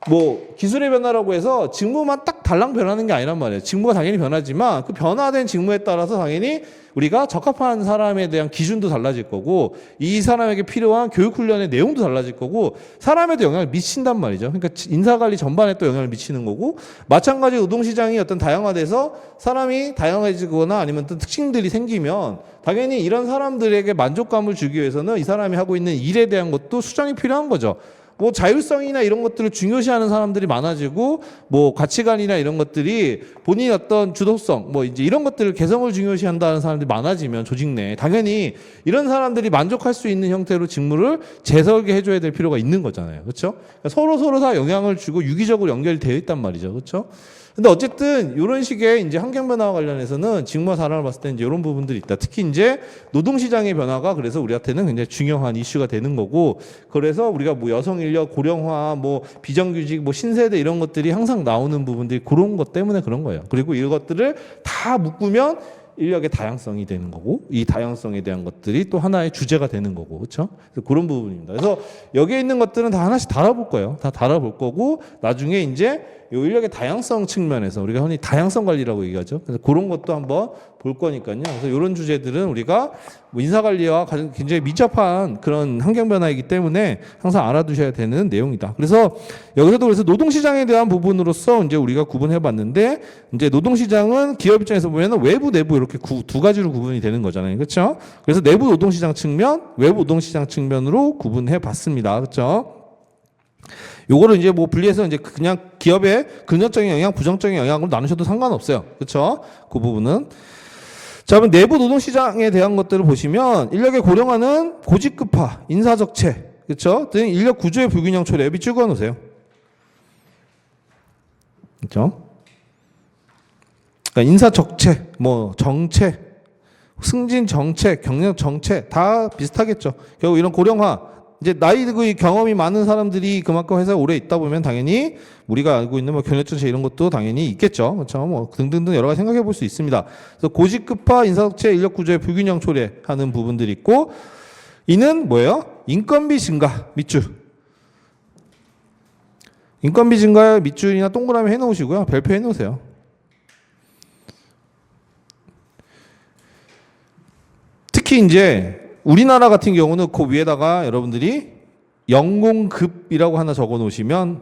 뭐 기술의 변화라고 해서 직무만 딱 달랑 변하는 게 아니란 말이에요. 직무가 당연히 변하지만 그 변화된 직무에 따라서 당연히 우리가 적합한 사람에 대한 기준도 달라질 거고 이 사람에게 필요한 교육 훈련의 내용도 달라질 거고 사람에도 영향을 미친단 말이죠. 그러니까 인사관리 전반에 또 영향을 미치는 거고 마찬가지로 노동시장이 어떤 다양화돼서 사람이 다양해지거나 아니면 어떤 특징들이 생기면 당연히 이런 사람들에게 만족감을 주기 위해서는 이 사람이 하고 있는 일에 대한 것도 수정이 필요한 거죠. 뭐 자율성이나 이런 것들을 중요시하는 사람들이 많아지고 뭐 가치관이나 이런 것들이 본인의 어떤 주도성 뭐 이제 이런 것들을 개성을 중요시한다는 사람들이 많아지면 조직 내에 당연히 이런 사람들이 만족할 수 있는 형태로 직무를 재설계해 줘야 될 필요가 있는 거잖아요. 그렇죠? 그러니까 서로 다 영향을 주고 유기적으로 연결되어 있단 말이죠. 그렇죠? 근데 어쨌든 이런 식의 이제 환경 변화와 관련해서는 직무와 사람을 봤을 때 이제 이런 부분들이 있다. 특히 이제 노동시장의 변화가 그래서 우리한테는 굉장히 중요한 이슈가 되는 거고 그래서 우리가 뭐 여성 인력 고령화 뭐 비정규직 뭐 신세대 이런 것들이 항상 나오는 부분들이 그런 것 때문에 그런 거예요. 그리고 이것들을 다 묶으면 인력의 다양성이 되는 거고 이 다양성에 대한 것들이 또 하나의 주제가 되는 거고 그렇죠? 그런 부분입니다. 그래서 여기에 있는 것들은 다 하나씩 달아볼 거예요. 다 달아볼 거고 나중에 이제 이 인력의 다양성 측면에서 우리가 흔히 다양성 관리라고 얘기하죠. 그래서 그런 것도 한번 볼 거니까요. 그래서 이런 주제들은 우리가 뭐 인사관리와 굉장히 밀접한 그런 환경 변화이기 때문에 항상 알아두셔야 되는 내용이다. 그래서 여기서도 그래서 노동시장에 대한 부분으로서 이제 우리가 구분해봤는데 이제 노동시장은 기업 입장에서 보면은 외부 내부 이렇게 두 가지로 구분이 되는 거잖아요. 그렇죠? 그래서 내부 노동시장 측면, 외부 노동시장 측면으로 구분해봤습니다. 그렇죠? 요거를 이제 뭐 분리해서 이제 그냥 기업의 긍정적인 영향, 부정적인 영향으로 나누셔도 상관없어요. 그렇죠? 그 부분은. 자, 그럼 내부 노동시장에 대한 것들을 보시면 인력의 고령화는 고직급화, 인사적체, 그렇죠? 등 인력 구조의 불균형 초래 밑 찍어 놓으세요. 그렇죠? 그러니까 인사적체, 뭐 정체, 승진 정체, 경력 정체 다 비슷하겠죠. 결국 이런 고령화 이제 나이 그 경험이 많은 사람들이 그만큼 회사에 오래 있다 보면 당연히 우리가 알고 있는 뭐 경력정체 이런 것도 당연히 있겠죠. 그렇죠. 뭐 등등등 여러 가지 생각해 볼 수 있습니다. 그래서 고직급화, 인사적체, 인력 구조의 불균형 초래하는 부분들이 있고 이는 뭐예요? 인건비 증가 밑줄. 인건비 증가의 밑줄이나 동그라미 해 놓으시고요. 별표 해 놓으세요. 특히 이제 우리나라 같은 경우는 그 위에다가 여러분들이 연공급이라고 하나 적어 놓으시면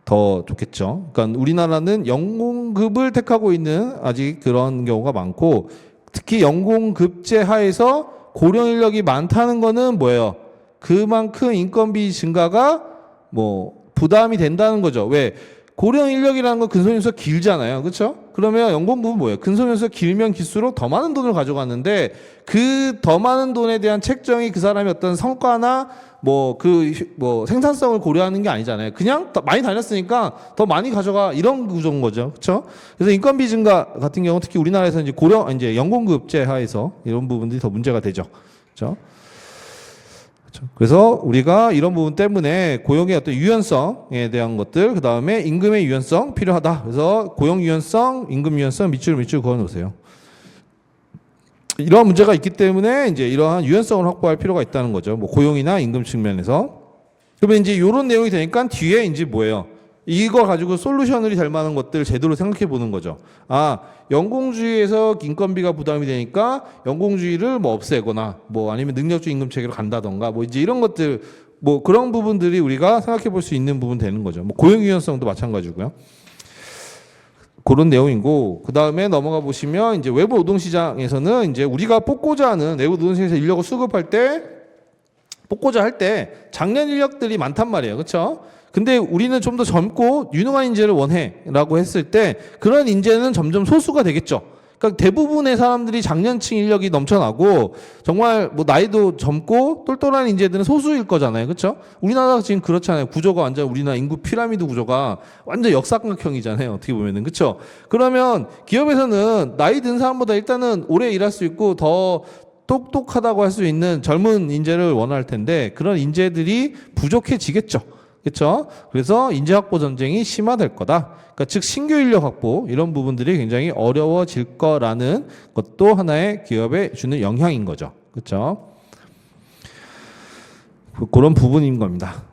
더 좋겠죠. 그러니까 우리나라는 연공급을 택하고 있는 아직 그런 경우가 많고 특히 연공급제 하에서 고령 인력이 많다는 거는 뭐예요? 그만큼 인건비 증가가 뭐 부담이 된다는 거죠. 왜? 고령 인력이라는 건 근속연수가 길잖아요. 그렇죠? 그러면 연공급은 뭐예요? 근속연수가 길면 길수록 더 많은 돈을 가져가는데 그 더 많은 돈에 대한 책정이 그 사람의 어떤 성과나 뭐 생산성을 고려하는 게 아니잖아요. 그냥 더 많이 다녔으니까 더 많이 가져가 이런 구조인 거죠. 그렇죠? 그래서 인건비 증가 같은 경우 특히 우리나라에서 이제 연공급제 하에서 이런 부분들이 더 문제가 되죠. 그렇죠? 그래서 우리가 이런 부분 때문에 고용의 어떤 유연성에 대한 것들, 그 다음에 임금의 유연성 필요하다. 그래서 고용 유연성, 임금 유연성 밑줄 그어 놓으세요. 이러한 문제가 있기 때문에 이제 이러한 유연성을 확보할 필요가 있다는 거죠. 뭐 고용이나 임금 측면에서. 그러면 이제 이런 내용이 되니까 뒤에 이제 뭐예요? 이거 가지고 솔루션이 될 만한 것들을 제대로 생각해 보는 거죠. 아, 연공주의에서 인건비가 부담이 되니까 연공주의를 뭐 없애거나 뭐 아니면 능력주 임금 체계로 간다던가 뭐 이제 이런 것들 뭐 그런 부분들이 우리가 생각해 볼 수 있는 부분 되는 거죠. 뭐 고용 유연성도 마찬가지고요. 그런 내용이고, 그 다음에 넘어가 보시면 이제 외부 노동시장에서는 이제 우리가 뽑고자 하는 내부 노동시장에서 인력을 수급할 때 뽑고자 할 때 작년 인력들이 많단 말이에요. 그렇죠? 근데 우리는 좀 더 젊고 유능한 인재를 원해라고 했을 때 그런 인재는 점점 소수가 되겠죠. 그러니까 대부분의 사람들이 장년층 인력이 넘쳐나고 정말 뭐 나이도 젊고 똘똘한 인재들은 소수일 거잖아요. 그렇죠? 우리나라가 지금 그렇잖아요. 구조가 완전 우리나라 인구 피라미드 구조가 완전 역삼각형이잖아요. 어떻게 보면은. 그렇죠? 그러면 기업에서는 나이 든 사람보다 일단은 오래 일할 수 있고 더 똑똑하다고 할 수 있는 젊은 인재를 원할 텐데 그런 인재들이 부족해지겠죠. 그렇죠? 그래서 인재 확보 전쟁이 심화될 거다. 그러니까 즉 신규 인력 확보 이런 부분들이 굉장히 어려워질 거라는 것도 하나의 기업에 주는 영향인 거죠. 그렇죠? 그런 부분인 겁니다.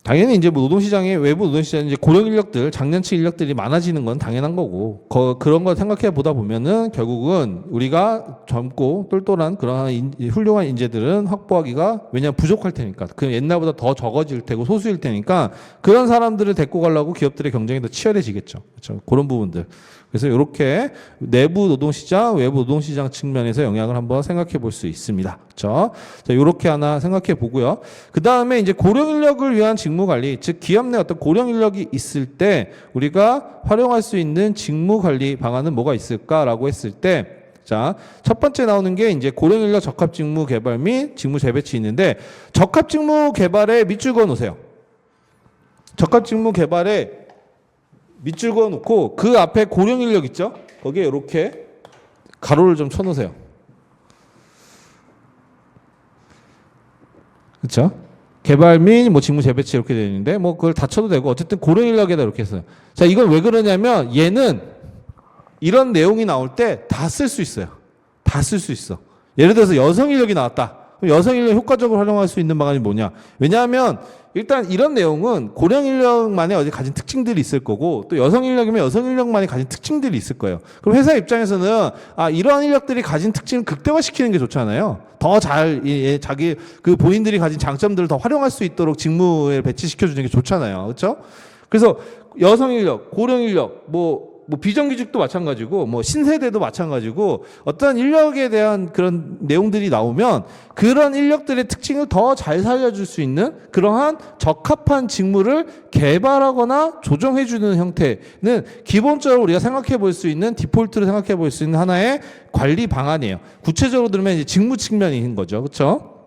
당연히 이제 뭐 노동시장에 외부 노동시장에 이제 고령 인력들, 장년층 인력들이 많아지는 건 당연한 거고 그런 거 생각해 보다 보면은 결국은 우리가 젊고 똘똘한 그런 훌륭한 인재들은 확보하기가 왜냐하면 부족할 테니까 그 옛날보다 더 적어질 테고 소수일 테니까 그런 사람들을 데리고 가려고 기업들의 경쟁이 더 치열해지겠죠. 그렇죠? 그런 부분들. 그래서 이렇게 내부 노동시장, 외부 노동시장 측면에서 영향을 한번 생각해 볼 수 있습니다. 그렇죠? 자, 이렇게 하나 생각해 보고요. 그 다음에 이제 고령 인력을 위한 직무 관리, 즉 기업 내 어떤 고령 인력이 있을 때 우리가 활용할 수 있는 직무 관리 방안은 뭐가 있을까라고 했을 때, 자, 첫 번째 나오는 게 이제 고령 인력 적합 직무 개발 및 직무 재배치 있는데 적합 직무 개발에 밑줄 그어 놓으세요. 적합 직무 개발에 밑줄 그어 놓고 그 앞에 고령 인력 있죠? 거기에 이렇게 가로를 좀 쳐 놓으세요. 그렇죠? 개발 및 뭐 직무 재배치 이렇게 되어 있는데 뭐 그걸 다 쳐도 되고 어쨌든 고령 인력에다 이렇게 했어요. 자, 이건 왜 그러냐면 얘는 이런 내용이 나올 때 다 쓸 수 있어요. 다 쓸 수 있어. 예를 들어서 여성 인력이 나왔다. 그럼 여성 인력 효과적으로 활용할 수 있는 방안이 뭐냐? 왜냐하면 일단 이런 내용은 고령 인력만의 어디 가진 특징들이 있을 거고 또 여성 인력이면 여성 인력만이 가진 특징들이 있을 거예요. 그럼 회사 입장에서는 아 이러한 인력들이 가진 특징을 극대화시키는 게 좋잖아요. 더 잘 자기 그 본인들이 가진 장점들을 더 활용할 수 있도록 직무에 배치시켜 주는 게 좋잖아요. 그렇죠? 그래서 여성 인력, 고령 인력 뭐 비정규직도 마찬가지고 뭐 신세대도 마찬가지고 어떤 인력에 대한 그런 내용들이 나오면 그런 인력들의 특징을 더 잘 살려줄 수 있는 그러한 적합한 직무를 개발하거나 조정해주는 형태는 기본적으로 우리가 생각해 볼 수 있는 디폴트로 생각해 볼 수 있는 하나의 관리 방안이에요. 구체적으로 들으면 이제 직무 측면인 거죠. 그렇죠?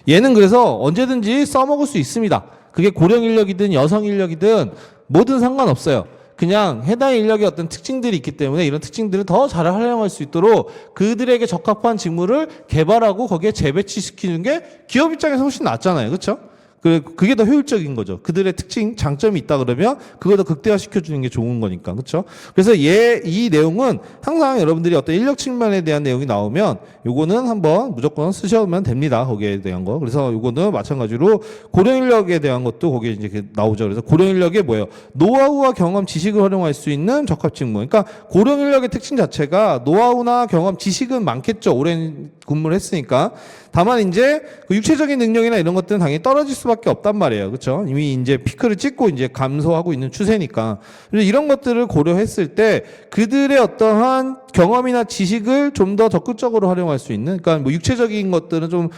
얘는 그래서 언제든지 써먹을 수 있습니다. 그게 고령 인력이든 여성 인력이든 뭐든 상관없어요. 그냥 해당 인력의 어떤 특징들이 있기 때문에 이런 특징들을 더 잘 활용할 수 있도록 그들에게 적합한 직무를 개발하고 거기에 재배치시키는 게 기업 입장에서 훨씬 낫잖아요. 그렇죠? 그게 더 효율적인 거죠. 그들의 특징, 장점이 있다 그러면 그걸 더 극대화시켜주는 게 좋은 거니까. 그렇죠? 그래서 이 내용은 항상 여러분들이 어떤 인력 측면에 대한 내용이 나오면 요거는 한번 무조건 쓰셔면 됩니다. 거기에 대한 거. 그래서 요거는 마찬가지로 고령 인력에 대한 것도 거기에 이제 나오죠. 그래서 고령 인력이 뭐예요? 노하우와 경험, 지식을 활용할 수 있는 적합 직무. 그러니까 고령 인력의 특징 자체가 노하우나 경험, 지식은 많겠죠. 오랜 근무를 했으니까. 다만 이제 그 육체적인 능력이나 이런 것들은 당연히 떨어질 수밖에 없단 말이에요. 그렇죠? 이미 이제 피크를 찍고 이제 감소하고 있는 추세니까. 그래서 이런 것들을 고려했을 때 그들의 어떠한 경험이나 지식을 좀 더 적극적으로 활용할 수 있는, 그러니까 뭐 육체적인 것들은 좀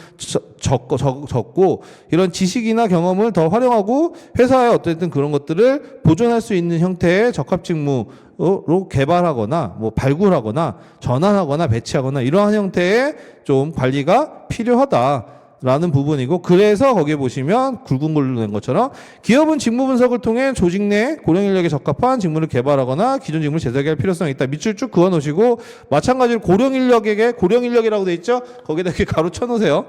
적고 이런 지식이나 경험을 더 활용하고 회사의 어쨌든 그런 것들을 보존할 수 있는 형태의 적합 직무로 개발하거나 뭐 발굴하거나 전환하거나 배치하거나 이러한 형태의 좀 관리가 필요하다라는 부분이고, 그래서 거기에 보시면 굵은 걸로 낸 것처럼 기업은 직무 분석을 통해 조직 내 고령 인력에 적합한 직무를 개발하거나 기존 직무를 재설계할 필요성이 있다. 밑줄 쭉 그어 놓으시고 마찬가지로 고령 인력에게 고령 인력이라고 돼 있죠? 거기다 이렇게 가로 쳐 놓으세요.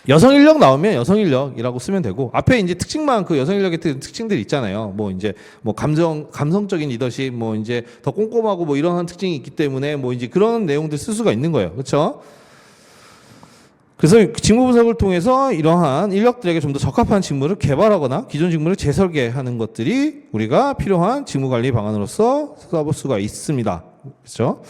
여성 인력 나오면 여성 인력이라고 쓰면 되고, 앞에 이제 특징만 그 여성 인력의 특징들이 있잖아요. 뭐 이제 뭐 감성적인 리더십, 뭐 이제 더 꼼꼼하고 뭐 이런 특징이 있기 때문에 뭐 이제 그런 내용들 쓸 수가 있는 거예요. 그렇죠? 그래서 직무 분석을 통해서 이러한 인력들에게 좀 더 적합한 직무를 개발하거나 기존 직무를 재설계하는 것들이 우리가 필요한 직무 관리 방안으로서 써볼 수가 있습니다. 그렇죠?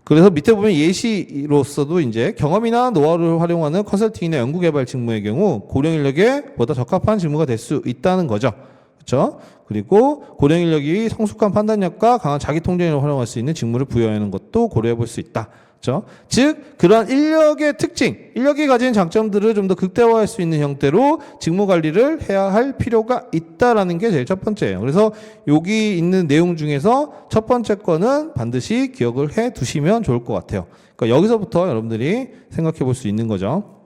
그래서 밑에 보면 예시로서도 이제 경험이나 노하우를 활용하는 컨설팅이나 연구개발 직무의 경우 고령 인력에 보다 적합한 직무가 될 수 있다는 거죠. 그렇죠? 그리고 고령 인력이 성숙한 판단력과 강한 자기 통제력을 활용할 수 있는 직무를 부여하는 것도 고려해 볼 수 있다. 그렇죠? 즉 그런 인력의 특징, 인력이 가진 장점들을 좀 더 극대화할 수 있는 형태로 직무 관리를 해야 할 필요가 있다라는 게 제일 첫 번째예요. 그래서 여기 있는 내용 중에서 첫 번째 거는 반드시 기억을 해 두시면 좋을 것 같아요. 그러니까 여기서부터 여러분들이 생각해 볼 수 있는 거죠.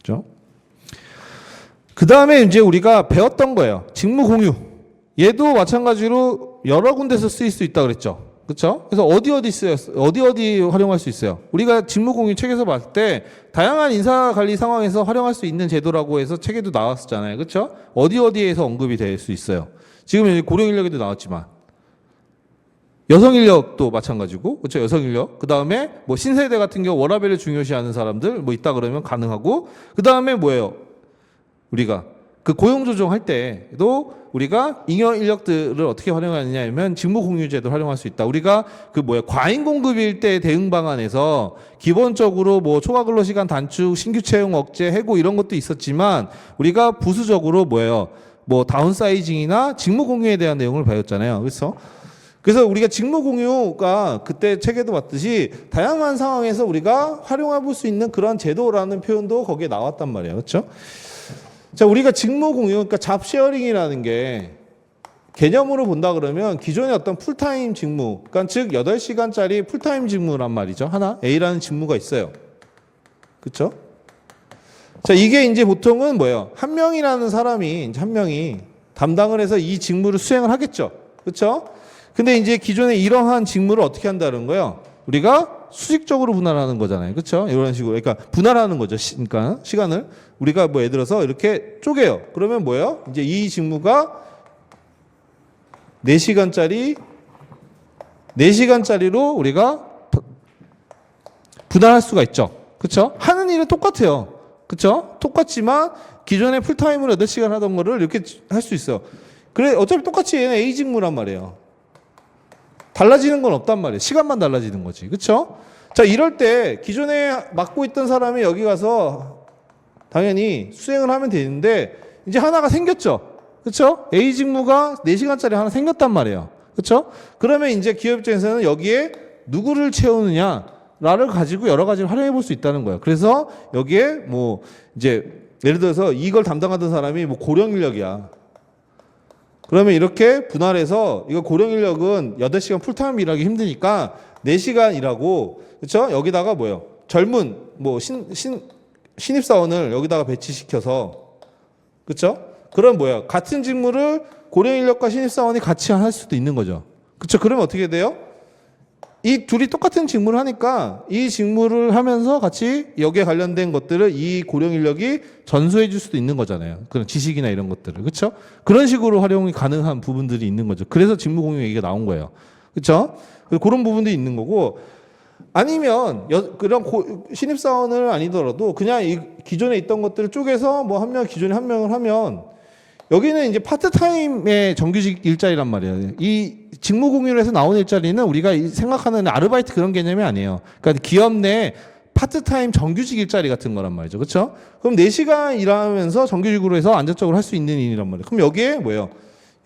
그렇죠? 그 다음에 이제 우리가 배웠던 거예요. 직무 공유. 얘도 마찬가지로 여러 군데서 쓰일 수 있다 그랬죠. 그렇죠? 그래서 어디 활용할 수 있어요. 우리가 직무 공유 책에서 봤을 때 다양한 인사 관리 상황에서 활용할 수 있는 제도라고 해서 책에도 나왔었잖아요. 그렇죠? 어디에서 언급이 될 수 있어요. 지금 고령 인력에도 나왔지만 여성 인력도 마찬가지고, 그렇죠? 여성 인력. 그 다음에 뭐 신세대 같은 경우 워라밸을 중요시하는 사람들 뭐 있다 그러면 가능하고, 그 다음에 뭐예요? 우리가 그 고용 조정할 때도 우리가 잉여 인력들을 어떻게 활용하느냐 하면 직무 공유제도 활용할 수 있다. 우리가 과잉 공급일 때 대응 방안에서 기본적으로 뭐 초과 근로 시간 단축, 신규 채용 억제, 해고 이런 것도 있었지만 우리가 부수적으로 다운사이징이나 직무 공유에 대한 내용을 배웠잖아요. 그래서 우리가 직무 공유가 그때 책에도 봤듯이 다양한 상황에서 우리가 활용해 볼 수 있는 그런 제도라는 표현도 거기에 나왔단 말이에요. 그렇죠? 자, 우리가 직무 공유, 그러니까 잡쉐어링이라는 게 개념으로 본다 그러면 기존의 어떤 풀타임 직무, 그러니까 즉 8시간짜리 풀타임 직무란 말이죠. 하나, A라는 직무가 있어요. 그렇죠? 자, 이게 이제 보통은 뭐예요? 한 명이라는 사람이, 이제 한 명이 담당을 해서 이 직무를 수행을 하겠죠. 그렇죠? 근데 이제 기존에 이러한 직무를 어떻게 한다는 거예요? 우리가 수직적으로 분할하는 거잖아요. 그렇죠? 이런 식으로. 그러니까 분할하는 거죠. 그러니까 시간을 우리가 예를 들어서 이렇게 쪼개요. 그러면 뭐예요? 이제 이 직무가 4시간짜리로 우리가 분할할 수가 있죠. 그렇죠? 하는 일은 똑같아요. 그렇죠? 똑같지만 기존에 풀타임으로 8시간 하던 거를 이렇게 할 수 있어요. 그래 어차피 똑같이 얘는 A 직무란 말이에요. 달라지는 건 없단 말이에요. 시간만 달라지는 거지. 그렇죠? 자, 이럴 때 기존에 맡고 있던 사람이 여기 가서 당연히 수행을 하면 되는데 이제 하나가 생겼죠. 그렇죠? A 직무가 4시간짜리 하나 생겼단 말이에요. 그렇죠? 그러면 이제 기업 입장에서는 여기에 누구를 채우느냐를 가지고 여러 가지를 활용해 볼 수 있다는 거예요. 그래서 여기에 이제 예를 들어서 이걸 담당하던 사람이 고령 인력이야. 그러면 이렇게 분할해서 이거 고령 인력은 8시간 풀타임 일하기 힘드니까 4시간 일하고, 그렇죠? 여기다가 젊은 신입사원을 여기다가 배치시켜서, 그렇죠? 그럼 같은 직무를 고령 인력과 신입사원이 같이 할 수도 있는 거죠. 그렇죠? 그러면 어떻게 돼요? 이 둘이 똑같은 직무를 하니까 이 직무를 하면서 같이 여기에 관련된 것들을 이 고령 인력이 전수해 줄 수도 있는 거잖아요. 그런 지식이나 이런 것들을. 그렇죠? 그런 식으로 활용이 가능한 부분들이 있는 거죠. 그래서 직무 공유 얘기가 나온 거예요. 그렇죠? 그런 부분도 있는 거고, 아니면 그런 신입사원을 아니더라도 그냥 이 기존에 있던 것들을 쪼개서 기존에 한 명을 하면 여기는 이제 파트타임의 정규직 일자리란 말이에요. 이 직무 공유를 해서 나온 일자리는 우리가 생각하는 아르바이트 그런 개념이 아니에요. 그러니까 기업 내 파트타임 정규직 일자리 같은 거란 말이죠. 그렇죠? 그럼 4시간 일하면서 정규직으로 해서 안정적으로 할 수 있는 일이란 말이에요. 그럼 여기에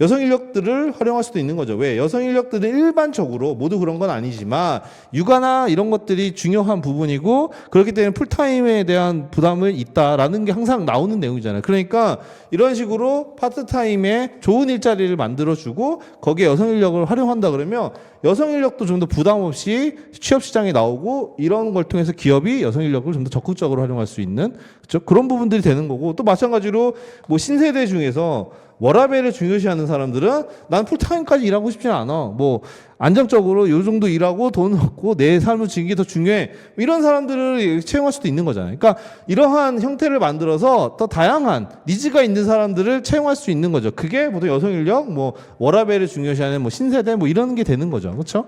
여성 인력들을 활용할 수도 있는 거죠. 왜? 여성 인력들은 일반적으로 모두 그런 건 아니지만 육아나 이런 것들이 중요한 부분이고 그렇기 때문에 풀타임에 대한 부담이 있다라는 게 항상 나오는 내용이잖아요. 그러니까 이런 식으로 파트타임에 좋은 일자리를 만들어주고 거기에 여성 인력을 활용한다 그러면 여성 인력도 좀 더 부담 없이 취업 시장에 나오고 이런 걸 통해서 기업이 여성 인력을 좀 더 적극적으로 활용할 수 있는, 그렇죠? 그런 부분들이 되는 거고, 또 마찬가지로 신세대 중에서 워라밸을 중요시하는 사람들은 난 풀타임까지 일하고 싶지 않아. 뭐 안정적으로 요 정도 일하고 돈 얻고 내 삶을 지는 게 더 중요해. 이런 사람들을 채용할 수도 있는 거잖아요. 그러니까 이러한 형태를 만들어서 더 다양한 니즈가 있는 사람들을 채용할 수 있는 거죠. 그게 보통 여성 인력, 뭐 워라밸을 중요시하는 뭐 신세대 뭐 이런 게 되는 거죠. 그렇죠?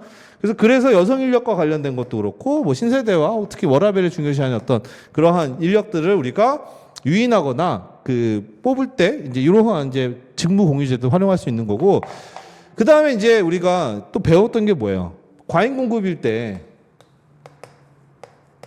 그래서 여성 인력과 관련된 것도 그렇고 뭐 신세대와 특히 워라밸을 중요시하는 어떤 그러한 인력들을 우리가 유인하거나 그 뽑을 때 이제 이러한 이제 직무 공유제도 활용할 수 있는 거고, 그 다음에 이제 우리가 또 배웠던 게 뭐예요? 과잉 공급일 때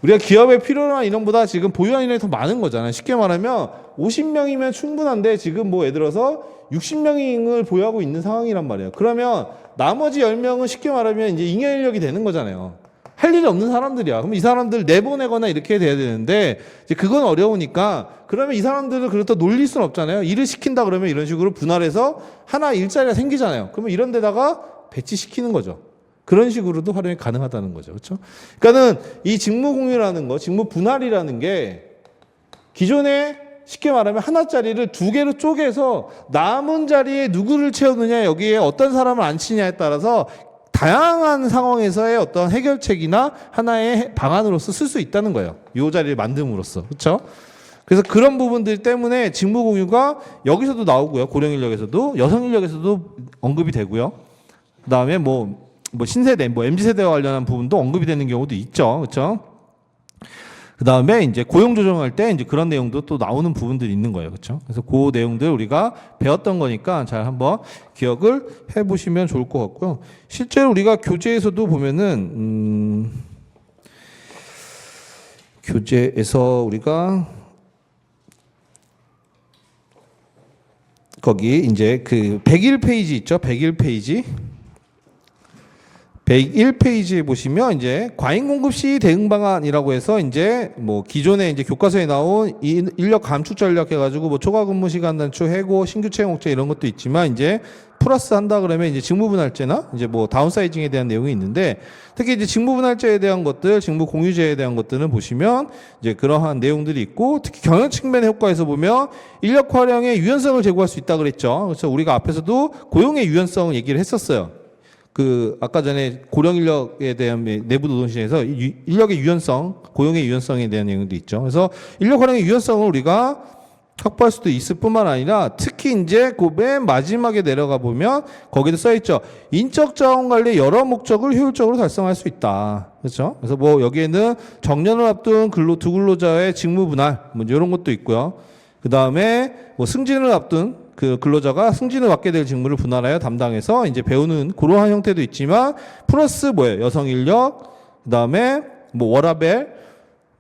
우리가 기업의 필요한 인원보다 지금 보유한 인원이 더 많은 거잖아요. 쉽게 말하면 50명이면 충분한데 지금 뭐 예를 들어서 60명을 보유하고 있는 상황이란 말이에요. 그러면 나머지 10명은 쉽게 말하면 이제 잉여 인력이 되는 거잖아요. 할 일이 없는 사람들이야. 그럼 이 사람들 내보내거나 이렇게 돼야 되는데 이제 그건 어려우니까, 그러면 이 사람들을 그렇다 놀릴 수는 없잖아요. 일을 시킨다 그러면 이런 식으로 분할해서 하나 일자리가 생기잖아요. 그러면 이런 데다가 배치시키는 거죠. 그런 식으로도 활용이 가능하다는 거죠. 그렇죠? 그러니까는 이 직무 공유라는 거, 직무 분할이라는 게 기존에 쉽게 말하면 하나짜리를 두 개로 쪼개서 남은 자리에 누구를 채우느냐, 여기에 어떤 사람을 앉히냐에 따라서 다양한 상황에서의 어떤 해결책이나 하나의 방안으로서 쓸 수 있다는 거예요. 이 자리를 만듦으로써. 그렇죠? 그래서 그런 부분들 때문에 직무 공유가 여기서도 나오고요. 고령 인력에서도, 여성 인력에서도 언급이 되고요. 그다음에 뭐 신세대, 뭐 MZ세대와 관련한 부분도 언급이 되는 경우도 있죠. 그렇죠? 그다음에 이제 고용 조정할 때 이제 그런 내용도 또 나오는 부분들이 있는 거예요. 그렇죠? 그래서 그 내용들 우리가 배웠던 거니까 잘 한번 기억을 해 보시면 좋을 것 같고요. 실제로 우리가 교재에서도 보면은 교재에서 우리가 거기 이제 그 101페이지 있죠? 101페이지. 101페이지에 보시면 이제 과잉 공급 시 대응 방안이라고 해서 이제 뭐 기존에 이제 교과서에 나온 인력 감축 전략 해가지고 뭐 초과 근무 시간 단축, 해고, 신규 채용 옥제 이런 것도 있지만 이제 플러스 한다 그러면 이제 직무 분할제나 이제 뭐 다운사이징에 대한 내용이 있는데, 특히 이제 직무 분할제에 대한 것들, 직무 공유제에 대한 것들은 보시면 이제 그러한 내용들이 있고, 특히 경영 측면의 효과에서 보면 인력 활용의 유연성을 제고할 수 있다 그랬죠. 그래서 우리가 앞에서도 고용의 유연성 얘기를 했었어요. 그 아까 전에 고령 인력에 대한 내부 노동시에서 인력의 유연성, 고용의 유연성에 대한 내용도 있죠. 그래서 인력 활용의 유연성을 우리가 확보할 수도 있을 뿐만 아니라, 특히 이제 그 맨 마지막에 내려가 보면 거기도 써 있죠. 인적 자원 관리의 여러 목적을 효율적으로 달성할 수 있다. 그렇죠? 그래서 뭐 여기에는 정년을 앞둔 두 근로자의 직무 분할 뭐 이런 것도 있고요. 그 다음에 뭐 승진을 앞둔 그 근로자가 승진을 맡게 될 직무를 분할하여 담당해서 이제 배우는 그러한 형태도 있지만, 플러스 뭐예요? 여성 인력, 그 다음에 뭐 워라밸,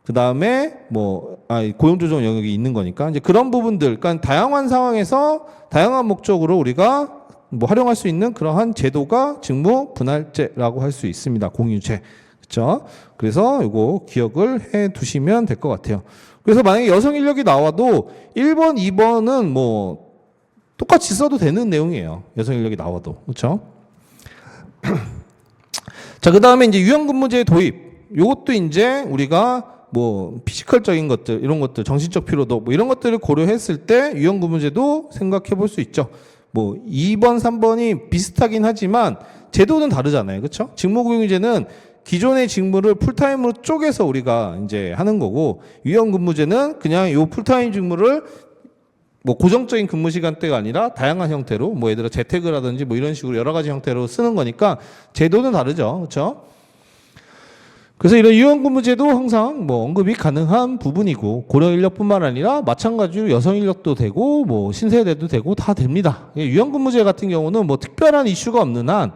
그 다음에 뭐 고용조정 영역이 있는 거니까 이제 그런 부분들, 그러니까 다양한 상황에서 다양한 목적으로 우리가 뭐 활용할 수 있는 그러한 제도가 직무 분할제라고 할 수 있습니다. 공유제. 그렇죠? 그래서 이거 기억을 해 두시면 될 것 같아요. 그래서 만약에 여성 인력이 나와도 1번, 2번은 뭐 똑같이 써도 되는 내용이에요. 여성 인력이 나와도. 그렇죠? 자, 그다음에 이제 유연근무제 도입. 요것도 이제 우리가 뭐 피지컬적인 것들, 이런 것들, 정신적 피로도 뭐 이런 것들을 고려했을 때 유연근무제도 생각해 볼 수 있죠. 뭐 2번, 3번이 비슷하긴 하지만 제도는 다르잖아요. 그렇죠? 직무공유제는 기존의 직무를 풀타임으로 쪼개서 우리가 이제 하는 거고, 유연근무제는 그냥 요 풀타임 직무를 뭐 고정적인 근무 시간대가 아니라 다양한 형태로 뭐 예를 들어 재테크라든지 뭐 이런 식으로 여러 가지 형태로 쓰는 거니까 제도는 다르죠. 그렇죠? 그래서 이런 유연근무제도 항상 뭐 언급이 가능한 부분이고, 고령 인력뿐만 아니라 마찬가지로 여성 인력도 되고 뭐 신세대도 되고 다 됩니다. 유연근무제 같은 경우는 뭐 특별한 이슈가 없는 한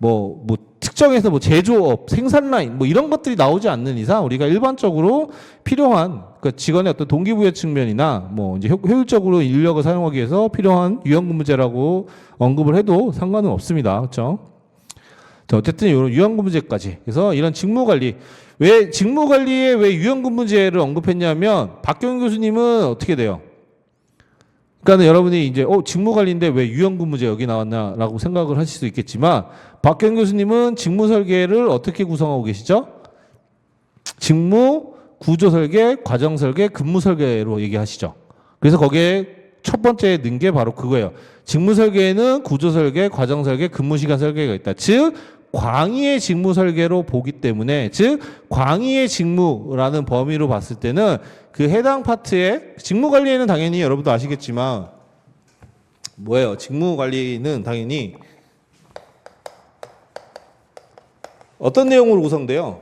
뭐 특정해서 뭐 제조업, 생산 라인 뭐 이런 것들이 나오지 않는 이상 우리가 일반적으로 필요한 그 직원의 어떤 동기부여 측면이나 뭐 이제 효율적으로 인력을 사용하기 위해서 필요한 유연근무제라고 언급을 해도 상관은 없습니다. 그렇죠? 자, 어쨌든 이런 유연근무제까지. 그래서 이런 직무관리, 왜 직무관리에 왜 유연근무제를 언급했냐면, 박경윤 교수님은 어떻게 돼요? 그러니까 여러분이 이제 직무관리인데 왜 유연근무제 여기 나왔나라고 생각을 하실 수 있겠지만, 박경윤 교수님은 직무 설계를 어떻게 구성하고 계시죠? 직무 구조 설계, 과정 설계, 근무 설계로 얘기하시죠. 그래서 거기에 첫 번째 넣은 게 바로 그거예요. 직무 설계에는 구조 설계, 과정 설계, 근무 시간 설계가 있다. 즉 광의의 직무 설계로 보기 때문에, 즉 광의의 직무라는 범위로 봤을 때는 그 해당 파트의 직무 관리에는 당연히 여러분도 아시겠지만 뭐예요? 직무 관리는 당연히 어떤 내용으로 구성돼요?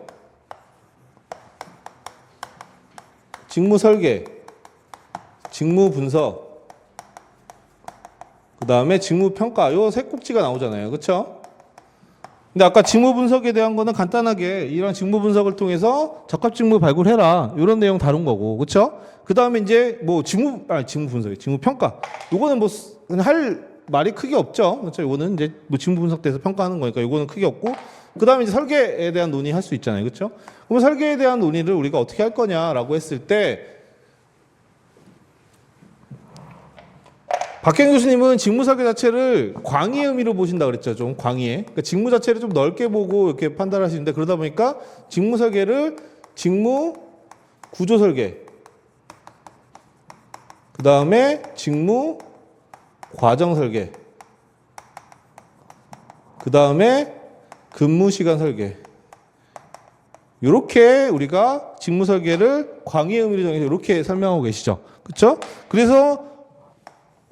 직무 설계, 직무 분석, 그 다음에 직무 평가, 요 세 꼭지가 나오잖아요. 그렇죠? 근데 아까 직무 분석에 대한 거는 간단하게 이런 직무 분석을 통해서 적합 직무 발굴해라, 이런 내용 다룬 거고, 그렇죠? 그 다음에 이제 뭐 직무 분석이 직무 평가, 요거는 뭐 할 말이 크게 없죠. 그렇죠? 요거는 이제 뭐 직무 분석돼서 평가하는 거니까 요거는 크게 없고, 그 다음에 이제 설계에 대한 논의할 수 있잖아요. 그렇죠? 그럼 설계에 대한 논의를 우리가 어떻게 할 거냐라고 했을 때, 박현 교수님은 직무 설계 자체를 광의의 의미로 보신다 그랬죠. 좀 광의의. 그러니까 직무 자체를 좀 넓게 보고 이렇게 판단하시는데, 그러다 보니까 직무 설계를 직무 구조 설계, 그 다음에 직무 과정 설계, 그 다음에 근무 시간 설계, 이렇게 우리가 직무 설계를 광의의 의미로 정해서 이렇게 설명하고 계시죠. 그렇죠? 그래서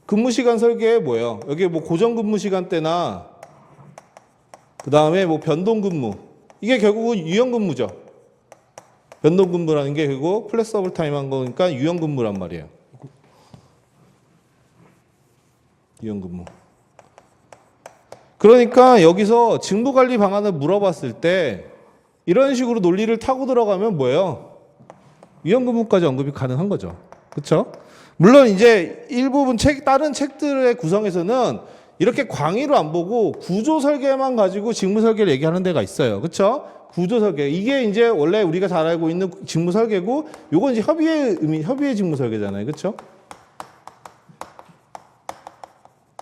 근무 시간 설계에 뭐예요? 여기 뭐 고정 근무 시간대나 그 다음에 뭐 변동 근무, 이게 결국은 유연 근무죠. 변동 근무라는 게 결국 플렉서블 타임 한 거니까 유연 근무란 말이에요. 유연 근무. 그러니까 여기서 직무 관리 방안을 물어봤을 때 이런 식으로 논리를 타고 들어가면 뭐예요? 유연 근무까지 언급이 가능한 거죠. 그렇죠? 물론 이제 일부분 다른 책들의 구성에서는 이렇게 광의로 안 보고 구조 설계만 가지고 직무 설계를 얘기하는 데가 있어요. 그렇죠? 구조 설계. 이게 이제 원래 우리가 잘 알고 있는 직무 설계고, 요건 이제 협의의 직무 설계잖아요. 그렇죠?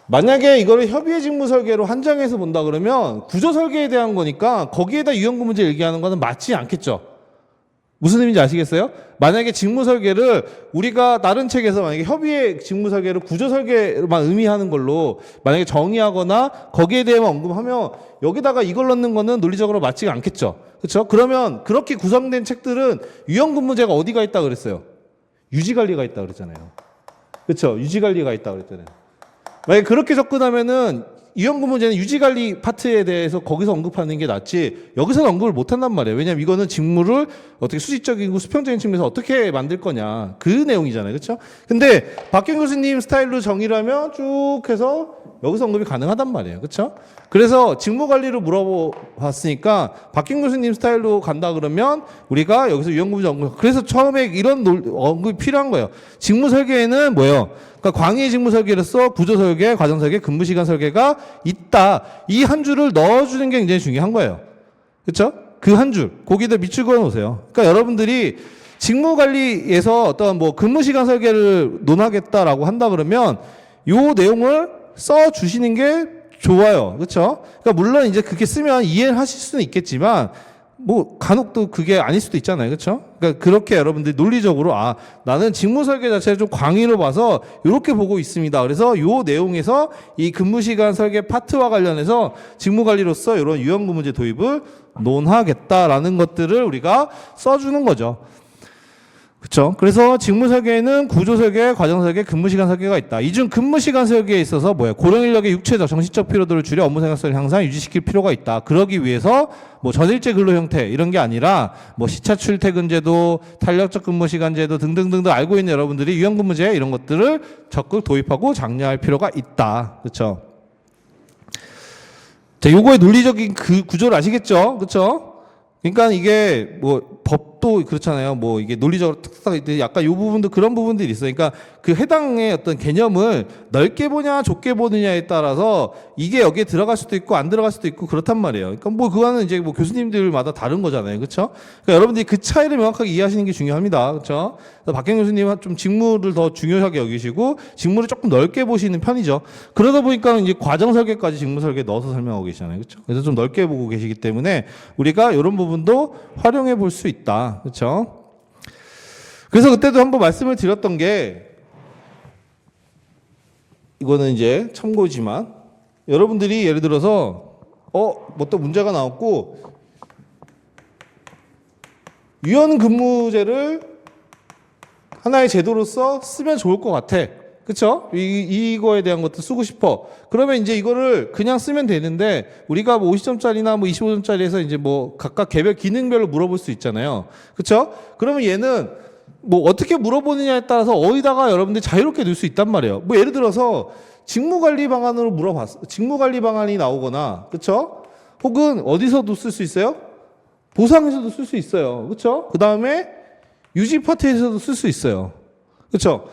만약에 이거를 협의의 직무 설계로 한정해서 본다 그러면 구조 설계에 대한 거니까 거기에다 유연근 문제 얘기하는 거는 맞지 않겠죠. 무슨 의미인지 아시겠어요? 만약에 직무 설계를 우리가 다른 책에서 만약에 협의의 직무 설계를 구조 설계만 의미하는 걸로 만약에 정의하거나 거기에 대해만 언급하면 여기다가 이걸 넣는 거는 논리적으로 맞지가 않겠죠. 그렇죠? 그러면 그렇게 구성된 책들은 유연근 문제가 어디가 있다 그랬어요? 유지관리가 있다 그랬잖아요. 그렇죠? 유지관리가 있다 그랬잖아요. 만약에 그렇게 접근하면은 유연근 문제는 유지관리 파트에 대해서 거기서 언급하는 게 낫지 여기서는 언급을 못 한단 말이에요. 왜냐면 이거는 직무를 어떻게 수직적이고 수평적인 측면에서 어떻게 만들 거냐, 그 내용이잖아요. 그렇죠? 근데 박경 교수님 스타일로 정의를 하면 쭉 해서 여기서 언급이 가능하단 말이에요. 그렇죠? 그래서 직무 관리를 물어봤으니까 박경 교수님 스타일로 간다 그러면 우리가 여기서 유연근 문제 언급, 그래서 처음에 이런 언급이 필요한 거예요. 직무 설계에는 뭐예요? 그러니까 광의 직무 설계로서 구조 설계, 과정 설계, 근무 시간 설계가 있다. 이 한 줄을 넣어주는 게 굉장히 중요한 거예요. 그렇죠? 그 한 줄, 거기다 밑줄 그어 놓으세요. 그러니까 여러분들이 직무 관리에서 어떤 뭐 근무 시간 설계를 논하겠다라고 한다 그러면 요 내용을 써 주시는 게 좋아요. 그렇죠? 그러니까 물론 이제 그렇게 쓰면 이해를 하실 수는 있겠지만 뭐 간혹 또 그게 아닐 수도 있잖아요. 그렇죠? 그러니까 그렇게 여러분들이 논리적으로 나는 직무 설계 자체를 좀 광의로 봐서 이렇게 보고 있습니다. 그래서 요 내용에서 이 근무 시간 설계 파트와 관련해서 직무 관리로서 이런 유연근 문제 도입을 논하겠다라는 것들을 우리가 써주는 거죠. 그렇죠? 그래서 직무 설계에는 구조 설계, 과정 설계, 근무 시간 설계가 있다. 이 중 근무 시간 설계에 있어서 뭐예요? 고령 인력의 육체적, 정신적 피로도를 줄여 업무 생산성을 향상 유지시킬 필요가 있다. 그러기 위해서 뭐 전일제 근로 형태 이런 게 아니라 뭐 시차 출퇴근 제도, 탄력적 근무 시간 제도 등등등등 알고 있는 여러분들이 유연 근무제 이런 것들을 적극 도입하고 장려할 필요가 있다. 그렇죠? 자, 요거의 논리적인 그 구조를 아시겠죠? 그렇죠? 그러니까 이게 뭐 법도 그렇잖아요. 뭐 이게 논리적으로 탁탁 약간 요 부분도 그런 부분들이 있어요. 그러니까 그 해당의 어떤 개념을 넓게 보냐 좁게 보느냐에 따라서 이게 여기에 들어갈 수도 있고 안 들어갈 수도 있고 그렇단 말이에요. 그러니까 뭐 그거는 이제 뭐 교수님들마다 다른 거잖아요. 그렇죠? 그러니까 여러분들이 그 차이를 명확하게 이해하시는 게 중요합니다. 그렇죠? 박경 교수님은 좀 직무를 더 중요하게 여기시고 직무를 조금 넓게 보시는 편이죠. 그러다 보니까 이제 과정 설계까지 직무 설계 넣어서 설명하고 계시잖아요. 그렇죠? 그래서 좀 넓게 보고 계시기 때문에 우리가 이런 부분도 활용해 볼 수 있다. 그렇죠? 그래서 그때도 한번 말씀을 드렸던 게 이거는 이제 참고지만 여러분들이 예를 들어서 뭐 또 문제가 나왔고 유연근무제를 하나의 제도로서 쓰면 좋을 것 같아. 그쵸? 이거에 대한 것도 쓰고 싶어. 그러면 이제 이거를 그냥 쓰면 되는데, 우리가 뭐 50점짜리나 뭐 25점짜리에서 이제 뭐 각각 개별 기능별로 물어볼 수 있잖아요. 그쵸? 그러면 얘는 뭐 어떻게 물어보느냐에 따라서 어디다가 여러분들이 자유롭게 넣을 수 있단 말이에요. 뭐 예를 들어서 직무관리 방안으로 물어봤어. 직무관리 방안이 나오거나, 그쵸? 혹은 어디서도 쓸 수 있어요? 보상에서도 쓸 수 있어요. 그쵸? 그 다음에 유지 파트에서도 쓸 수 있어요. 그쵸?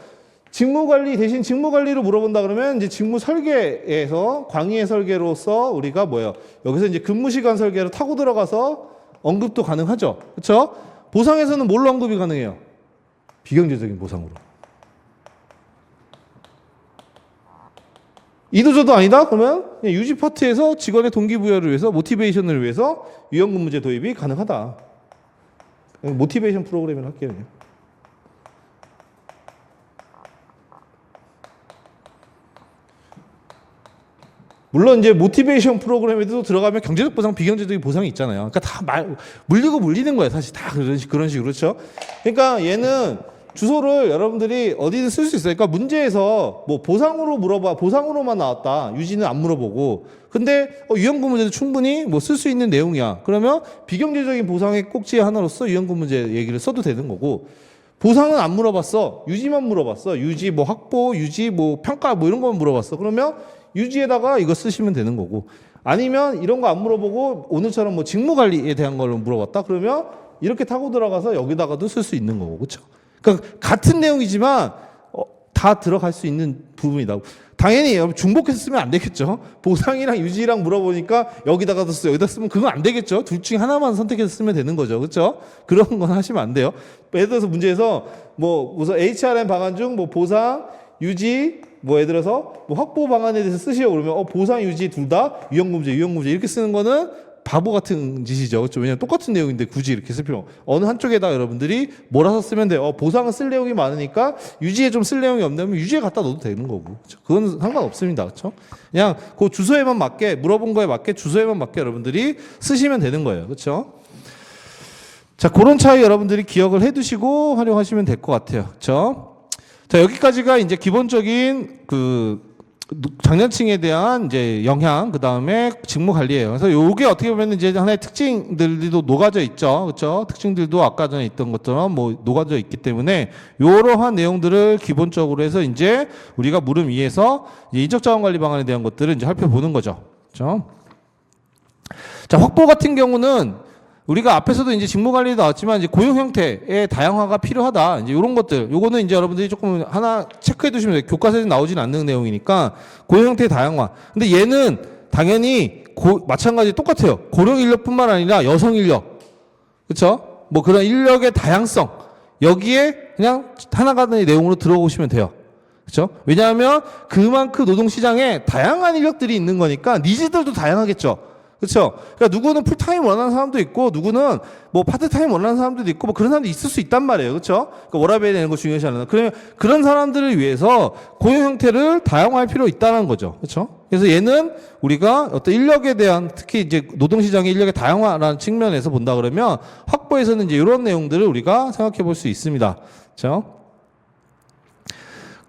직무관리 대신 직무관리로 물어본다 그러면 이제 직무 설계에서 광의의 설계로서 우리가 뭐예요? 여기서 이제 근무시간 설계로 타고 들어가서 언급도 가능하죠. 그쵸? 보상에서는 뭘로 언급이 가능해요? 비경제적인 보상으로. 이도저도 아니다? 그러면 그냥 유지 파트에서 직원의 동기부여를 위해서 모티베이션을 위해서 유연근무제 도입이 가능하다. 모티베이션 프로그램을 할게요. 물론 이제 모티베이션 프로그램에도 들어가면 경제적 보상, 비경제적인 보상이 있잖아요. 그러니까 다 물리고 물리는 거예요. 사실 다 그런 식으로. 그렇죠? 그러니까 얘는 주소를 여러분들이 어디든 쓸 수 있어요. 그러니까 문제에서 뭐 보상으로 물어봐, 보상으로만 나왔다. 유지는 안 물어보고. 근데 유연근무제도 충분히 뭐 쓸 수 있는 내용이야. 그러면 비경제적인 보상의 꼭지 하나로서 유연근무제 얘기를 써도 되는 거고. 보상은 안 물어봤어. 유지만 물어봤어. 유지 뭐 확보, 유지 뭐 평가 뭐 이런 거만 물어봤어. 그러면 유지에다가 이거 쓰시면 되는 거고. 아니면 이런 거 안 물어보고 오늘처럼 뭐 직무관리에 대한 걸로 물어봤다. 그러면 이렇게 타고 들어가서 여기다가도 쓸 수 있는 거고. 그렇죠? 그러니까 같은 내용이지만 다 들어갈 수 있는 부분이다. 당연히 여러분 중복해서 쓰면 안 되겠죠. 보상이랑 유지랑 물어보니까 여기다가도 써, 여기다 쓰면 그건 안 되겠죠. 둘 중에 하나만 선택해서 쓰면 되는 거죠. 그렇죠? 그런 건 하시면 안 돼요. 예를 들어서 문제에서 뭐 우선 HRM 방안 중 뭐 보상, 유지, 뭐 예를 들어서 뭐 확보 방안에 대해서 쓰시오 그러면 보상, 유지 둘 다 유연근무제 이렇게 쓰는 거는 바보 같은 짓이죠. 그렇죠? 왜냐면 똑같은 내용인데 굳이 이렇게 쓸 필요 어느 한쪽에다 여러분들이 몰아서 쓰면 돼요. 보상은 쓸 내용이 많으니까 유지에 좀 쓸 내용이 없냐면 유지에 갖다 넣어도 되는 거고. 그렇죠? 그건 상관없습니다. 그렇죠? 그냥 그 주소에만 맞게 물어본 거에 맞게 주소에만 맞게 여러분들이 쓰시면 되는 거예요. 그렇죠? 자, 그런 차이 여러분들이 기억을 해 두시고 활용하시면 될 것 같아요. 그렇죠? 자, 여기까지가 이제 기본적인 그 장년층에 대한 이제 영향, 그 다음에 직무 관리예요. 그래서 요게 어떻게 보면 이제 하나의 특징들도 녹아져 있죠. 그렇죠? 특징들도 아까 전에 있던 것처럼 뭐 녹아져 있기 때문에 요러한 내용들을 기본적으로 해서 이제 우리가 물음 위에서 인적 자원 관리 방안에 대한 것들을 이제 살펴보는 거죠. 그렇죠? 자, 확보 같은 경우는 우리가 앞에서도 이제 직무 관리도 나왔지만 이제 고용 형태의 다양화가 필요하다. 이제 이런 것들, 요거는 이제 여러분들이 조금 하나 체크해 두시면 돼요. 교과서에 나오진 않는 내용이니까 고용 형태의 다양화. 근데 얘는 당연히 마찬가지 똑같아요. 고령 인력뿐만 아니라 여성 인력, 그렇죠? 뭐 그런 인력의 다양성 여기에 그냥 하나가의 내용으로 들어오시면 돼요. 그렇죠? 왜냐하면 그만큼 노동 시장에 다양한 인력들이 있는 거니까 니즈들도 다양하겠죠. 그렇죠? 그러니까 누구는 풀타임 원하는 사람도 있고 누구는 뭐 파트타임 원하는 사람들도 있고 뭐 그런 사람도 있을 수 있단 말이에요. 그렇죠? 그러니까 워라밸이 되는 거 중요하지 않나. 그러면 그런 사람들을 위해서 고용 형태를 다양화할 필요 있다는 거죠. 그렇죠? 그래서 얘는 우리가 어떤 인력에 대한 특히 이제 노동시장의 인력의 다양화라는 측면에서 본다 그러면 확보에서는 이제 이런 내용들을 우리가 생각해 볼 수 있습니다. 그렇죠?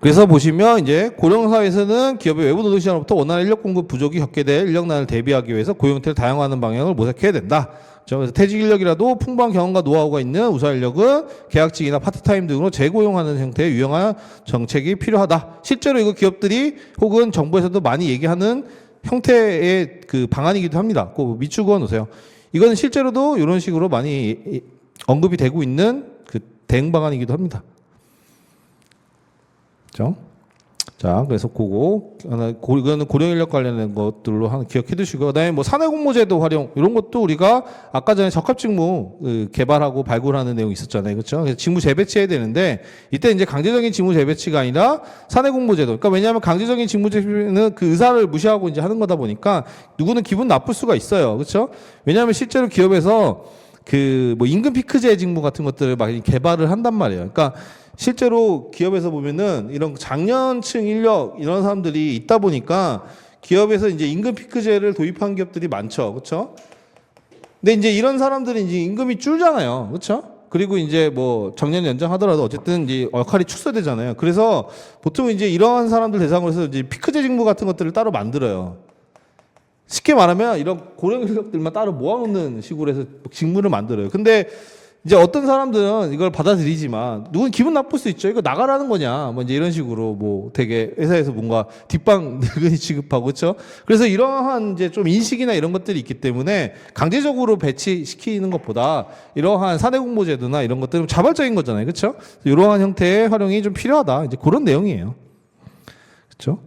그래서 보시면 이제 고령사회에서는 기업의 외부 노동시장으로부터 원하는 인력 공급 부족이 겪게 될 인력난을 대비하기 위해서 고용 형태를 다양화하는 방향을 모색해야 된다. 그래서 퇴직 인력이라도 풍부한 경험과 노하우가 있는 우수 인력은 계약직이나 파트타임 등으로 재고용하는 형태의 유용한 정책이 필요하다. 실제로 이거 기업들이 혹은 정부에서도 많이 얘기하는 형태의 그 방안이기도 합니다. 꼭 미추고 놓으세요. 이건 실제로도 이런 식으로 많이 언급이 되고 있는 그 대응 방안이기도 합니다. 그렇죠? 자, 그래서 이거는 고령 인력 관련된 것들로 하나 기억해 두시고, 그다음에 뭐 사내 공모제도 활용 이런 것도 우리가 아까 전에 적합 직무 개발하고 발굴하는 내용이 있었잖아요, 그렇죠? 그래서 직무 재배치해야 되는데 이때 이제 강제적인 직무 재배치가 아니라 사내 공모제도. 그러니까 왜냐하면 강제적인 직무 재배치는 그 의사를 무시하고 이제 하는 거다 보니까 누구는 기분 나쁠 수가 있어요, 그렇죠? 왜냐하면 실제로 기업에서 그 뭐 임금 피크제 직무 같은 것들을 막 개발을 한단 말이에요. 그러니까 실제로 기업에서 보면은 이런 장년층 인력 이런 사람들이 있다 보니까 기업에서 이제 임금 피크제를 도입한 기업들이 많죠. 그렇죠? 근데 이제 이런 사람들이 이제 임금이 줄잖아요. 그렇죠? 그리고 이제 뭐 정년 연장하더라도 어쨌든 이제 역할이 축소되잖아요. 그래서 보통 이제 이러한 사람들 대상으로 해서 이제 피크제 직무 같은 것들을 따로 만들어요. 쉽게 말하면 이런 고령 인력들만 따로 모아놓는 식으로 해서 직무를 만들어요. 근데 이제 어떤 사람들은 이걸 받아들이지만 누군 기분 나쁠 수 있죠. 이거 나가라는 거냐. 뭐 이제 이런 식으로 뭐 되게 회사에서 뭔가 뒷방 늙은이 취급하고 그렇죠. 그래서 이러한 이제 좀 인식이나 이런 것들이 있기 때문에 강제적으로 배치시키는 것보다 이러한 사내 공모 제도나 이런 것들은 자발적인 거잖아요. 그렇죠. 이러한 형태의 활용이 좀 필요하다. 이제 그런 내용이에요. 그렇죠.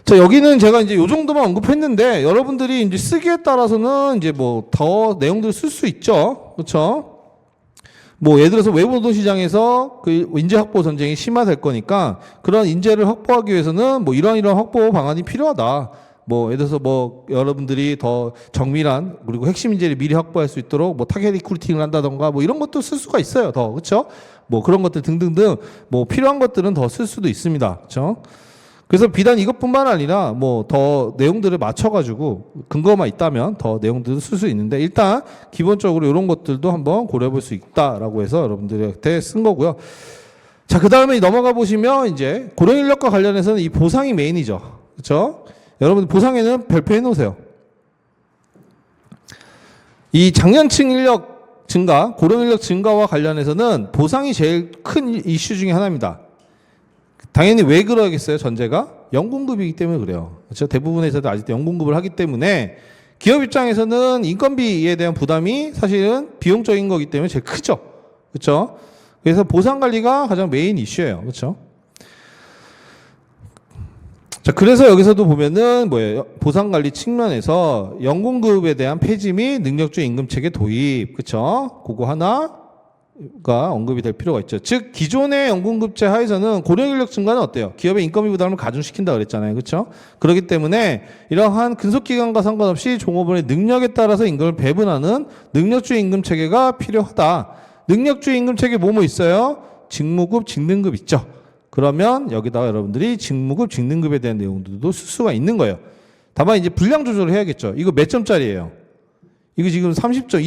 자, 여기는 제가 이제 요 정도만 언급했는데 여러분들이 이제 쓰기에 따라서는 이제 뭐 더 내용들을 쓸 수 있죠. 그렇죠. 뭐 예를 들어서 외부 노동 시장에서 그 인재 확보 전쟁이 심화될 거니까 그런 인재를 확보하기 위해서는 뭐 이런 확보 방안이 필요하다. 뭐 예를 들어서 뭐 여러분들이 더 정밀한 그리고 핵심 인재를 미리 확보할 수 있도록 뭐 타겟 리크루팅을 한다던가 뭐 이런 것도 쓸 수가 있어요. 더 그렇죠? 뭐 그런 것들 등등등 뭐 필요한 것들은 더 쓸 수도 있습니다. 그렇죠? 그래서 비단 이것뿐만 아니라 뭐 더 내용들을 맞춰가지고 근거만 있다면 더 내용들을 쓸 수 있는데 일단 기본적으로 이런 것들도 한번 고려해 볼 수 있다라고 해서 여러분들한테 쓴 거고요. 자, 그 다음에 넘어가 보시면 이제 고령 인력과 관련해서는 이 보상이 메인이죠. 그렇죠? 여러분 보상에는 별표해 놓으세요. 이 장년층 인력 증가, 고령 인력 증가와 관련해서는 보상이 제일 큰 이슈 중에 하나입니다. 당연히 왜 그러겠어요? 전제가 연공급이기 때문에 그래요. 그렇죠? 대부분의 회사들 아직도 연공급을 하기 때문에 기업 입장에서는 인건비에 대한 부담이 사실은 비용적인 거기 때문에 제일 크죠. 그렇죠? 그래서 보상 관리가 가장 메인 이슈예요. 그렇죠? 자, 그래서 여기서도 보면은 뭐예요? 보상 관리 측면에서 연공급에 대한 폐지 및 능력주의 임금 체계 도입. 그렇죠? 그거 하나가 언급이 될 필요가 있죠. 즉 기존의 연공급제 하에서는 고령 인력 증가는 어때요? 기업의 인건비 부담을 가중시킨다 그랬잖아요. 그렇죠? 그렇기 때문에 이러한 근속 기간과 상관없이 종업원의 능력에 따라서 임금을 배분하는 능력주의 임금 체계가 필요하다. 능력주의 임금 체계 뭐뭐 있어요? 직무급, 직능급 있죠. 그러면 여기다가 여러분들이 직무급, 직능급에 대한 내용들도 쓸 수가 있는 거예요. 다만 이제 분량 조절을 해야겠죠. 이거 몇 점짜리예요? 이거 지금 30점,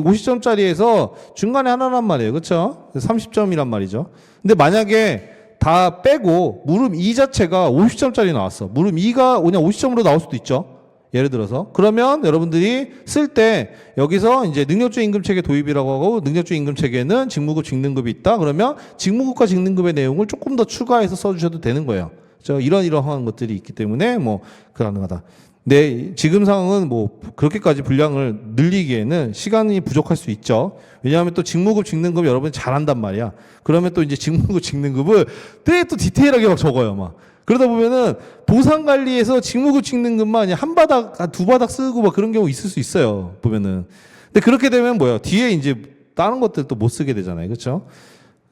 50점짜리에서 중간에 하나란 말이에요. 그렇죠? 30점이란 말이죠. 근데 만약에 다 빼고 물음 2 자체가 50점짜리 나왔어. 물음 2가 그냥 50점으로 나올 수도 있죠. 예를 들어서. 그러면 여러분들이 쓸 때 여기서 이제 능력주의 임금 체계 도입이라고 하고 능력주의 임금 체계는 직무급, 직능급이 있다. 그러면 직무급과 직능급의 내용을 조금 더 추가해서 써주셔도 되는 거예요. 이러한 것들이 있기 때문에 뭐 가능하다. 네, 지금 상황은 뭐 그렇게까지 분량을 늘리기에는 시간이 부족할 수 있죠. 왜냐하면 또 직무급, 직능급 여러분이 잘한단 말이야. 그러면 또 이제 직무급, 직능급을 되게 또 디테일하게 막 적어요, 막. 그러다 보면은 보상 관리에서 직무급, 직능급만 한 바닥, 두 바닥 쓰고 막 그런 경우 있을 수 있어요. 보면은. 근데 그렇게 되면 뭐예요? 뒤에 이제 다른 것들 또 못 쓰게 되잖아요. 그렇죠?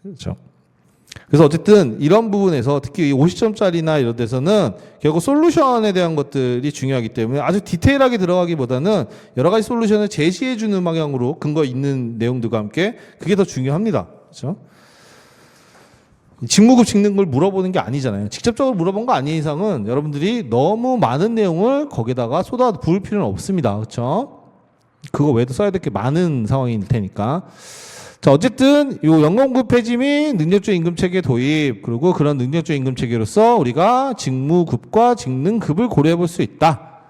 그렇죠. 그래서 어쨌든 이런 부분에서 특히 50점짜리나 이런 데서는 결국 솔루션에 대한 것들이 중요하기 때문에 아주 디테일하게 들어가기보다는 여러 가지 솔루션을 제시해 주는 방향으로 근거 있는 내용들과 함께 그게 더 중요합니다. 그렇죠? 직무급 직능을 물어보는 게 아니잖아요. 직접적으로 물어본 거 아닌 이상은 여러분들이 너무 많은 내용을 거기다가 쏟아 부을 필요는 없습니다. 그렇죠? 그거 외에도 써야 될 게 많은 상황일 테니까. 자, 어쨌든 요 연공급 폐지 및 능력주의 임금 체계 도입, 그리고 그런 능력주의 임금 체계로서 우리가 직무급과 직능급을 고려해 볼 수 있다.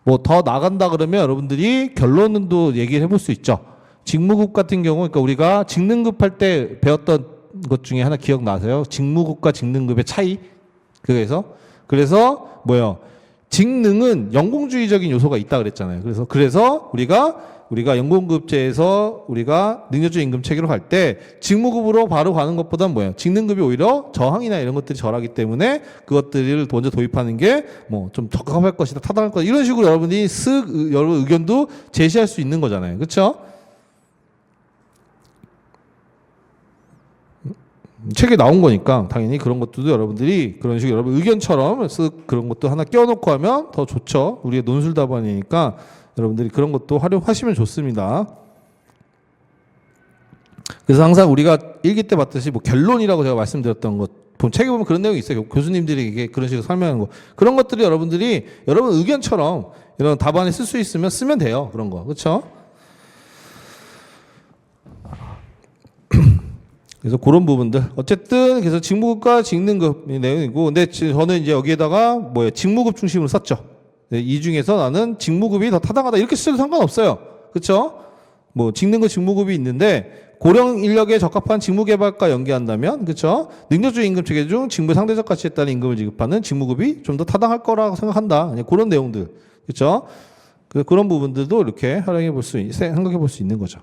뭐 더 나간다 그러면 여러분들이 결론도 얘기를 해볼 수 있죠. 직무급 같은 경우, 그러니까 우리가 직능급 할 때 배웠던 것 중에 하나 기억나세요? 직무급과 직능급의 차이? 그래서 뭐예요? 직능은 연공주의적인 요소가 있다 그랬잖아요. 그래서 우리가 연공급제에서 우리가 능력주의 임금 체계로 갈 때 직무급으로 바로 가는 것보다는 뭐예요? 직능급이 오히려 저항이나 이런 것들이 덜하기 때문에 그것들을 먼저 도입하는 게 뭐 좀 적합할 것이다, 타당할 것이다 이런 식으로 여러분이 여러 의견도 제시할 수 있는 거잖아요. 그렇죠? 책에 나온 거니까 당연히 그런 것들도 여러분들이 그런 식으로 여러분 의견처럼 그런 것도 하나 껴놓고 하면 더 좋죠. 우리의 논술 답안이니까 여러분들이 그런 것도 활용하시면 좋습니다. 그래서 항상 우리가 일기 때 봤듯이 뭐 결론이라고 제가 말씀드렸던 것, 책에 보면 그런 내용이 있어요. 교수님들이 이게 그런 식으로 설명하는 거. 그런 것들이 여러분들이 여러분 의견처럼 이런 답안에 쓸 수 있으면 쓰면 돼요. 그런 거. 그렇죠? 그래서 그런 부분들. 어쨌든 그래서 직무급과 직능급의 내용이고, 근데 저는 이제 여기에다가 뭐예요? 직무급 중심으로 썼죠. 이 중에서 나는 직무급이 더 타당하다 이렇게 써도 상관없어요. 그렇죠? 뭐 직능급, 직무급이 있는데 고령 인력에 적합한 직무 개발과 연계한다면, 그렇죠? 능력주의 임금 체계 중 직무 상대적 가치에 따른 임금을 지급하는 직무급이 좀 더 타당할 거라고 생각한다. 그런 내용들, 그렇죠? 그런 부분들도 이렇게 활용해 볼 수, 생각해 볼 수 있는 거죠.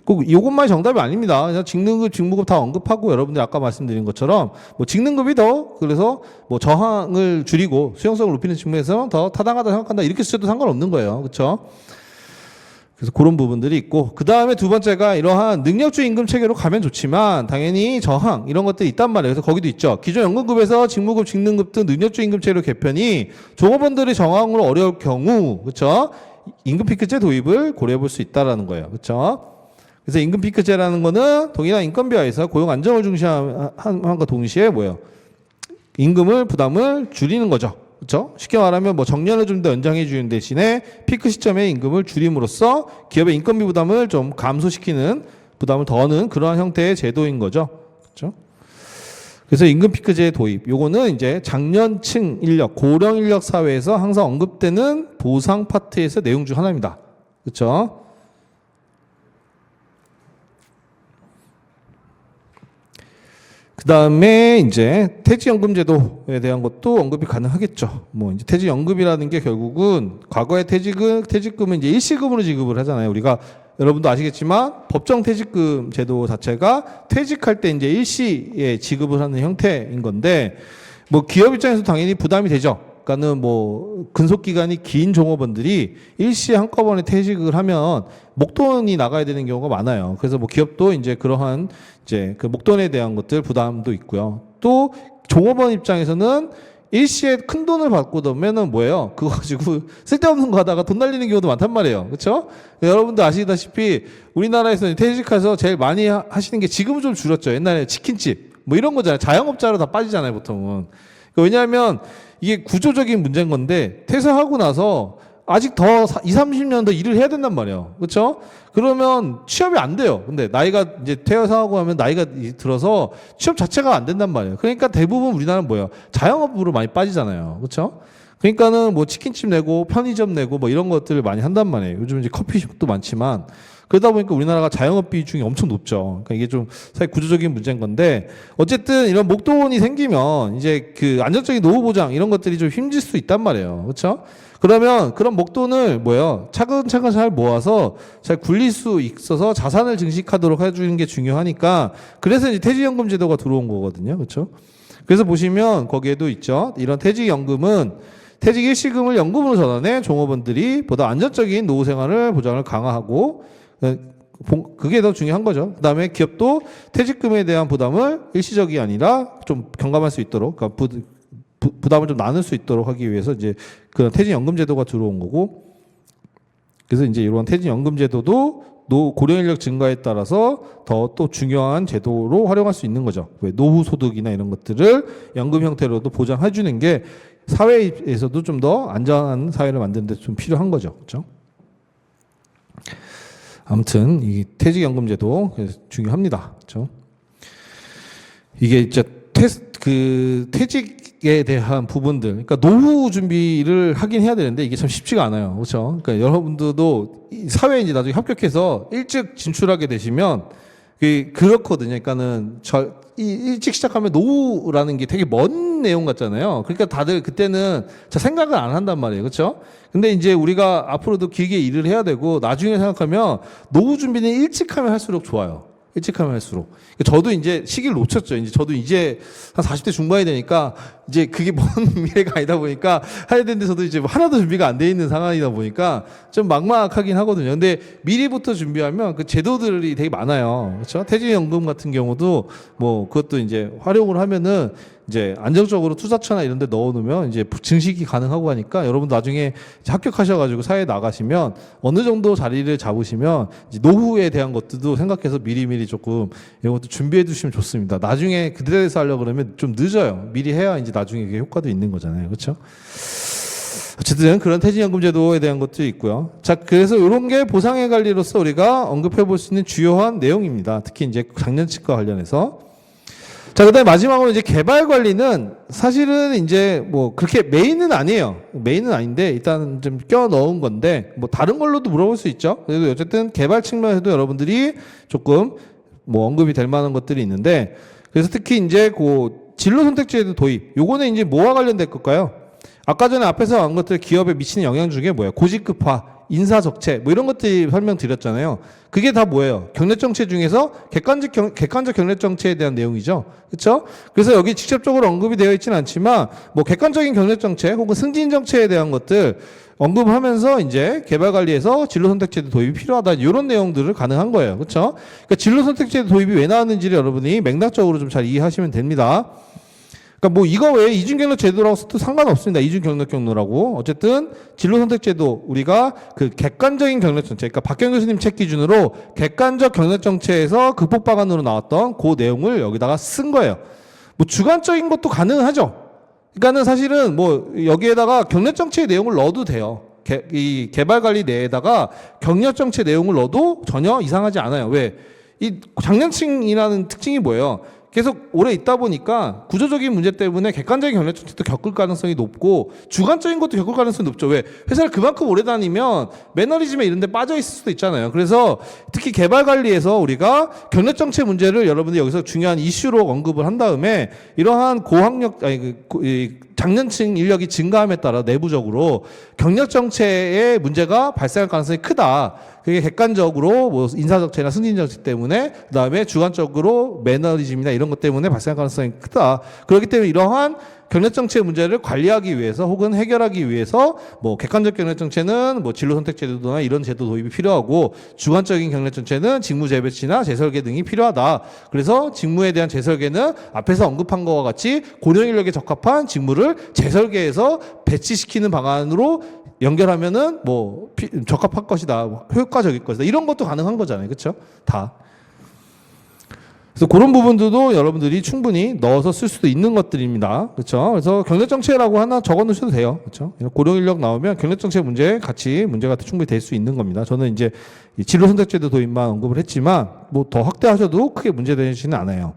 꼭 이것만이 정답이 아닙니다. 그냥 직능급, 직무급 다 언급하고 여러분들이 아까 말씀드린 것처럼 뭐 직능급이 더 그래서 뭐 저항을 줄이고 수용성을 높이는 측면에서 더 타당하다 생각한다 이렇게 써도 상관없는 거예요. 그렇죠? 그래서 그런 부분들이 있고 그 다음에 두 번째가 이러한 능력주의 임금 체계로 가면 좋지만 당연히 저항 이런 것들이 있단 말이에요. 그래서 거기도 있죠. 기존 연금급에서 직무급, 직능급 등 능력주의 임금 체계로 개편이 종업원들이 저항으로 어려울 경우 그렇죠? 임금 피크제 도입을 고려해 볼 수 있다라는 거예요. 그렇죠? 그래서 임금 피크제라는 거는 동일한 인건비하에서 고용 안정을 중시함과 동시에 뭐예요? 임금을 부담을 줄이는 거죠. 그렇죠? 쉽게 말하면 뭐 정년을 좀 더 연장해 주는 대신에 피크 시점에 임금을 줄임으로써 기업의 인건비 부담을 좀 감소시키는 부담을 더하는 그러한 형태의 제도인 거죠. 그렇죠? 그래서 임금 피크제 도입. 요거는 이제 장년층 인력, 고령 인력 사회에서 항상 언급되는 보상 파트에서 내용 중 하나입니다. 그렇죠? 그 다음에 이제 퇴직연금제도에 대한 것도 언급이 가능하겠죠. 뭐 이제 퇴직연금이라는 게 결국은 과거의 퇴직금은 이제 일시금으로 지급을 하잖아요. 우리가 여러분도 아시겠지만 법정 퇴직금 제도 자체가 퇴직할 때 이제 일시에 지급을 하는 형태인 건데 뭐 기업 입장에서 당연히 부담이 되죠. 그러니까는 뭐 근속 기간이 긴 종업원들이 일시에 한꺼번에 퇴직을 하면 목돈이 나가야 되는 경우가 많아요. 그래서 뭐 기업도 이제 그러한 이제 그 목돈에 대한 것들 부담도 있고요. 또 종업원 입장에서는 일시에 큰 돈을 받고 나면은 뭐예요? 그거 가지고 쓸데없는 거 하다가 돈 날리는 경우도 많단 말이에요. 그렇죠? 여러분도 아시다시피 우리나라에서 퇴직해서 제일 많이 하시는 게 지금은 좀 줄었죠. 옛날에 치킨집 뭐 이런 거잖아요. 자영업자로 다 빠지잖아요, 보통은. 왜냐하면 이게 구조적인 문제인 건데 퇴사하고 나서 아직 더 20, 30년 더 일을 해야 된단 말이에요. 그렇죠? 그러면 취업이 안 돼요. 근데 나이가 이제 퇴사하고 하면 나이가 들어서 취업 자체가 안 된단 말이에요. 그러니까 대부분 우리나라는 뭐예요? 자영업으로 많이 빠지잖아요. 그렇죠? 그러니까는 뭐 치킨집 내고 편의점 내고 뭐 이런 것들을 많이 한단 말이에요. 요즘 이제 커피숍도 많지만 그러다 보니까 우리나라가 자영업 비중이 엄청 높죠. 그러니까 이게 좀 사실 구조적인 문제인 건데 어쨌든 이런 목돈이 생기면 이제 그 안정적인 노후 보장 이런 것들이 좀 힘들 수 있단 말이에요. 그렇죠? 그러면 그런 목돈을 뭐예요? 차근차근 잘 모아서 잘 굴릴 수 있어서 자산을 증식하도록 해주는 게 중요하니까 그래서 이제 퇴직연금 제도가 들어온 거거든요. 그렇죠? 그래서 보시면 거기에도 있죠. 이런 퇴직연금은 퇴직 일시금을 연금으로 전환해 종업원들이 보다 안정적인 노후 생활을 보장을 강화하고 그게 더 중요한 거죠. 그 다음에 기업도 퇴직금에 대한 부담을 일시적이 아니라 좀 경감할 수 있도록, 그러니까 부담을 좀 나눌 수 있도록 하기 위해서 이제 그런 퇴직연금 제도가 들어온 거고, 그래서 이제 이런 퇴직연금 제도도 고령 인력 증가에 따라서 더 또 중요한 제도로 활용할 수 있는 거죠. 왜 노후 소득이나 이런 것들을 연금 형태로도 보장해 주는 게 사회에서도 좀 더 안전한 사회를 만드는 데 좀 필요한 거죠. 그렇죠? 아무튼 이 퇴직연금제도 중요합니다. 그렇죠? 이게 이제 퇴직에 대한 부분들, 그러니까 노후 준비를 하긴 해야 되는데 이게 참 쉽지가 않아요. 그렇죠? 그러니까 여러분들도 사회에 이제 나중에 합격해서 일찍 진출하게 되시면 그렇거든요. 그러니까는 일찍 시작하면 노후라는 게 되게 먼 내용 같잖아요. 그러니까 다들 그때는 생각을 안 한단 말이에요. 그렇죠? 근데 이제 우리가 앞으로도 길게 일을 해야 되고 나중에 생각하면 노후 준비는 일찍 하면 할수록 좋아요. 일찍 하면 할수록. 저도 이제 시기를 놓쳤죠. 이제 저도 이제 한 40대 중반이 되니까 이제 그게 먼 미래가 아니다 보니까 해야 되는데 저도 이제 하나도 준비가 안 돼 있는 상황이다 보니까 좀 막막하긴 하거든요. 근데 미리부터 준비하면 그 제도들이 되게 많아요. 그렇죠? 퇴직연금 같은 경우도 뭐 그것도 이제 활용을 하면은 이제 안정적으로 투자처나 이런 데 넣어놓으면 이제 증식이 가능하고 하니까 여러분 나중에 이제 합격하셔가지고 사회에 나가시면 어느 정도 자리를 잡으시면 이제 노후에 대한 것들도 생각해서 미리미리 조금 이런 것도 준비해 두시면 좋습니다. 나중에 그대로해서 하려고 그러면 좀 늦어요. 미리 해야 이제 나중에 이게 효과도 있는 거잖아요. 그렇죠? 어쨌든 그런 퇴직연금제도에 대한 것도 있고요. 자, 그래서 이런 게 보상의 관리로서 우리가 언급해 볼 수 있는 주요한 내용입니다. 특히 이제 장년치과 관련해서. 자, 그 다음에 마지막으로 이제 개발 관리는 사실은 이제 뭐 그렇게 메인은 아니에요. 메인은 아닌데 일단 좀 껴 넣은 건데 뭐 다른 걸로도 물어볼 수 있죠. 그래도 어쨌든 개발 측면에서도 여러분들이 조금 뭐 언급이 될 만한 것들이 있는데 그래서 특히 이제 그 진로 선택제도 도입. 요거는 이제 뭐와 관련될 걸까요? 아까 전에 앞에서 나온 것들 기업에 미치는 영향 중에 뭐예요? 고직급화, 인사적체 뭐 이런 것들이 설명드렸잖아요. 그게 다 뭐예요? 경력정체 중에서 객관적 경력정체에 대한 내용이죠. 그렇죠? 그래서 여기 직접적으로 언급이 되어 있지는 않지만 뭐 객관적인 경력정체 혹은 승진정체에 대한 것들 언급하면서 이제 개발관리에서 진로선택제도 도입이 필요하다 이런 내용들을 가능한 거예요. 그렇죠? 그러니까 진로선택제도 도입이 왜 나왔는지를 여러분이 맥락적으로 좀 잘 이해하시면 됩니다. 그러니까 뭐 이거 외에 이중경력 제도라고 써도 상관없습니다. 이중경력 경로라고. 어쨌든 진로선택 제도 우리가 그 객관적인 경력 정체, 그러니까 박경 교수님 책 기준으로 객관적 경력 정체에서 극복 방안으로 나왔던 그 내용을 여기다가 쓴 거예요. 뭐 주관적인 것도 가능하죠. 그러니까는 사실은 뭐 여기에다가 경력 정체의 내용을 넣어도 돼요. 이 개발 관리 내에다가 경력 정체 내용을 넣어도 전혀 이상하지 않아요. 왜? 이 장년층이라는 특징이 뭐예요? 계속 오래 있다 보니까 구조적인 문제 때문에 객관적인 경력 정체도 겪을 가능성이 높고 주관적인 것도 겪을 가능성이 높죠. 왜? 회사를 그만큼 오래 다니면 매너리즘에 이런 데 빠져 있을 수도 있잖아요. 그래서 특히 개발 관리에서 우리가 경력 정체 문제를 여러분들이 여기서 중요한 이슈로 언급을 한 다음에 이러한 고학력 장년층 인력이 증가함에 따라 내부적으로 경력 정체의 문제가 발생할 가능성이 크다. 그게 객관적으로 뭐 인사정체나 승진정체 때문에 그다음에 주관적으로 매너리즘이나 이런 것 때문에 발생할 가능성이 크다. 그렇기 때문에 이러한 경력정체 문제를 관리하기 위해서 혹은 해결하기 위해서 뭐 객관적 경력정체는 뭐 진로선택제도나 이런 제도 도입이 필요하고 주관적인 경력정체는 직무 재배치나 재설계 등이 필요하다. 그래서 직무에 대한 재설계는 앞에서 언급한 것과 같이 고령인력에 적합한 직무를 재설계해서 배치시키는 방안으로 연결하면은 뭐 적합할 것이다, 효과적일 것이다 이런 것도 가능한 거잖아요, 그렇죠? 다. 그래서 그런 부분들도 여러분들이 충분히 넣어서 쓸 수도 있는 것들입니다, 그렇죠? 그래서 경력정체라고 하나 적어놓으셔도 돼요, 그렇죠? 고령인력 나오면 경력정체 문제 같이 문제가 충분히 될 수 있는 겁니다. 저는 이제 진로선택제도 도입만 언급을 했지만 뭐 더 확대하셔도 크게 문제되지는 않아요.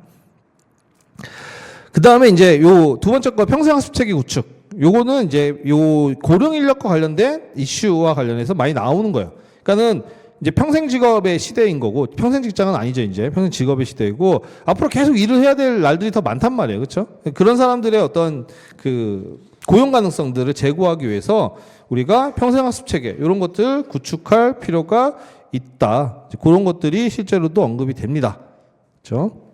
그 다음에 이제 요 두 번째 거 평생학습체계 구축. 요거는 이제 요 고령 인력과 관련된 이슈와 관련해서 많이 나오는 거예요. 그러니까는 이제 평생 직업의 시대인 거고 평생 직장은 아니죠. 이제 평생 직업의 시대이고 앞으로 계속 일을 해야 될 날들이 더 많단 말이에요. 그렇죠? 그런 사람들의 어떤 그 고용 가능성들을 제고하기 위해서 우리가 평생학습 체계 이런 것들 구축할 필요가 있다. 그런 것들이 실제로도 언급이 됩니다. 그렇죠?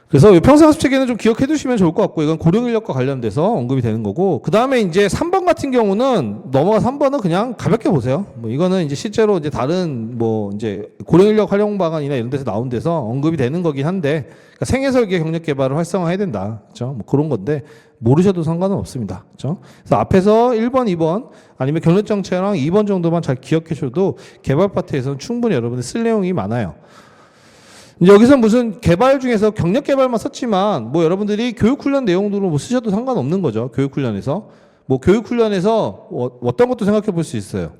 그래서 평생학습 체계는 좀 기억해 두시면 좋을 것 같고 이건 고령인력과 관련돼서 언급이 되는 거고 그 다음에 이제 3번 같은 경우는 넘어가 3번은 그냥 가볍게 보세요. 뭐 이거는 이제 실제로 이제 다른 뭐 이제 고령인력 활용 방안이나 이런 데서 나온 데서 언급이 되는 거긴 한데 그러니까 생애설계 경력 개발을 활성화해야 된다. 그렇죠? 뭐 그런 건데 모르셔도 상관은 없습니다. 그렇죠? 그래서 앞에서 1번, 2번 아니면 경력 정체랑 2번 정도만 잘 기억해 줘도 개발 파트에서는 충분히 여러분들 쓸 내용이 많아요. 여기서 무슨 개발 중에서 경력 개발만 썼지만 뭐 여러분들이 교육 훈련 내용으로 뭐 쓰셔도 상관없는 거죠. 교육 훈련에서 뭐 교육 훈련에서 어떤 것도 생각해 볼 수 있어요.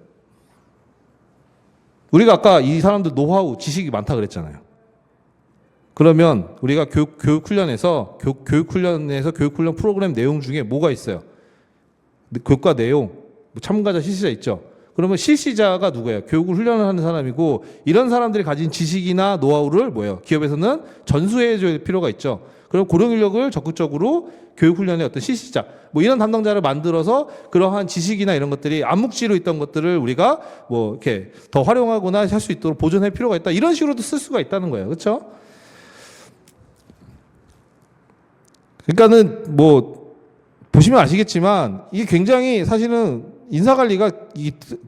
우리가 아까 이 사람들 노하우 지식이 많다 그랬잖아요. 그러면 우리가 교육 훈련에서 교육 훈련 프로그램 내용 중에 뭐가 있어요? 교과 내용, 뭐 참가자 실시자 있죠. 그러면 실시자가 누구예요? 교육을 훈련을 하는 사람이고 이런 사람들이 가진 지식이나 노하우를 뭐예요? 기업에서는 전수해 줄 필요가 있죠. 그럼 고령 인력을 적극적으로 교육 훈련의 어떤 실시자 뭐 이런 담당자를 만들어서 그러한 지식이나 이런 것들이 암묵지로 있던 것들을 우리가 뭐 이렇게 더 활용하거나 할 수 있도록 보존할 필요가 있다. 이런 식으로도 쓸 수가 있다는 거예요. 그렇죠? 그러니까는 뭐 보시면 아시겠지만 이게 굉장히 사실은 인사관리가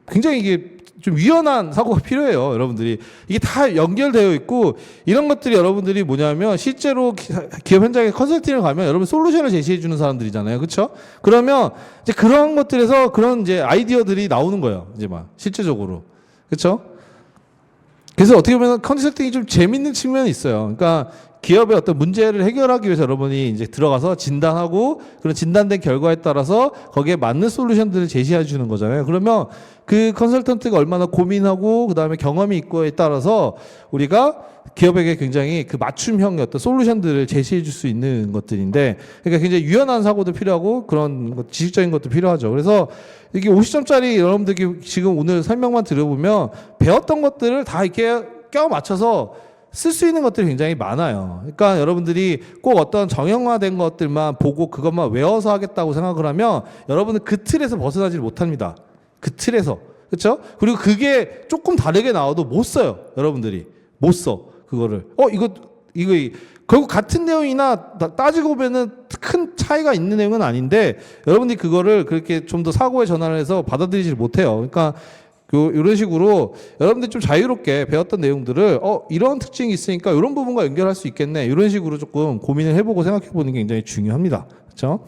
굉장히 이게 좀 유연한 사고가 필요해요, 여러분들이. 이게 다 연결되어 있고, 이런 것들이 여러분들이 뭐냐면, 실제로 기업 현장에 컨설팅을 가면 여러분 솔루션을 제시해 주는 사람들이잖아요. 그쵸? 그러면 이제 그런 것들에서 그런 이제 아이디어들이 나오는 거예요. 이제 막, 실제적으로. 그쵸? 그래서 어떻게 보면 컨설팅이 좀 재밌는 측면이 있어요. 그러니까 기업의 어떤 문제를 해결하기 위해서 여러분이 이제 들어가서 진단하고 그런 진단된 결과에 따라서 거기에 맞는 솔루션들을 제시해 주는 거잖아요. 그러면 그 컨설턴트가 얼마나 고민하고 그다음에 경험이 있고에 따라서 우리가 기업에게 굉장히 그 맞춤형의 어떤 솔루션들을 제시해 줄 수 있는 것들인데, 그러니까 굉장히 유연한 사고도 필요하고 그런 지식적인 것도 필요하죠. 그래서 이게 50점짜리 여러분들이 지금 오늘 설명만 들어보면 배웠던 것들을 다 이렇게 껴 맞춰서 쓸 수 있는 것들이 굉장히 많아요. 그러니까 여러분들이 꼭 어떤 정형화된 것들만 보고 그것만 외워서 하겠다고 생각을 하면 여러분은 그 틀에서 벗어나질 못합니다. 그 틀에서. 그렇죠? 그리고 그게 조금 다르게 나와도 못 써요. 여러분들이. 못 써. 그거를. 이거 결국 같은 내용이나 따지고 보면은 큰 차이가 있는 내용은 아닌데 여러분들이 그거를 그렇게 좀 더 사고의 전환을 해서 받아들이질 못해요. 그러니까 이런 식으로 여러분들이 좀 자유롭게 배웠던 내용들을 이런 특징이 있으니까 이런 부분과 연결할 수 있겠네. 이런 식으로 조금 고민을 해보고 생각해보는 게 굉장히 중요합니다. 그렇죠?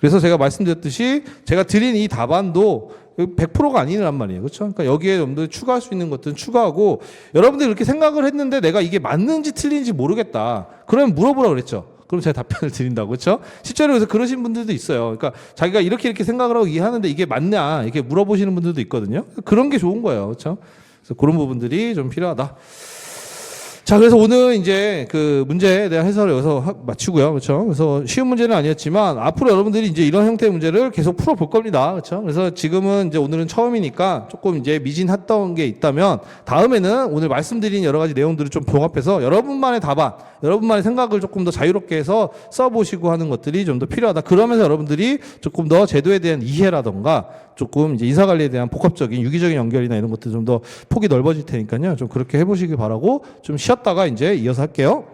그래서 제가 말씀드렸듯이 제가 드린 이 답안도 100%가 아니란 말이에요. 그렇죠? 그러니까 여기에 여러분들 추가할 수 있는 것들은 추가하고, 여러분들이 그렇게 생각을 했는데 내가 이게 맞는지 틀린지 모르겠다. 그러면 물어보라 그랬죠. 그럼 제가 답변을 드린다고. 그렇죠? 실제로 그래서 그러신 분들도 있어요. 그러니까 자기가 이렇게 생각을 하고 이해하는데 이게 맞냐 이렇게 물어보시는 분들도 있거든요. 그런 게 좋은 거예요. 그렇죠? 그래서 그런 부분들이 좀 필요하다. 자, 그래서 오늘 이제 그 문제에 대한 해설을 여기서 마치고요. 그렇죠? 그래서 쉬운 문제는 아니었지만 앞으로 여러분들이 이제 이런 형태의 문제를 계속 풀어볼 겁니다. 그렇죠? 그래서 지금은 이제 오늘은 처음이니까 조금 이제 미진했던 게 있다면 다음에는 오늘 말씀드린 여러 가지 내용들을 좀 종합해서 여러분만의 답안, 여러분만의 생각을 조금 더 자유롭게 해서 써보시고 하는 것들이 좀 더 필요하다. 그러면서 여러분들이 조금 더 제도에 대한 이해라던가 조금 이제 인사관리에 대한 복합적인 유기적인 연결이나 이런 것들 좀 더 폭이 넓어질 테니까요. 좀 그렇게 해보시기 바라고 좀 쉬었다가 이제 이어서 할게요.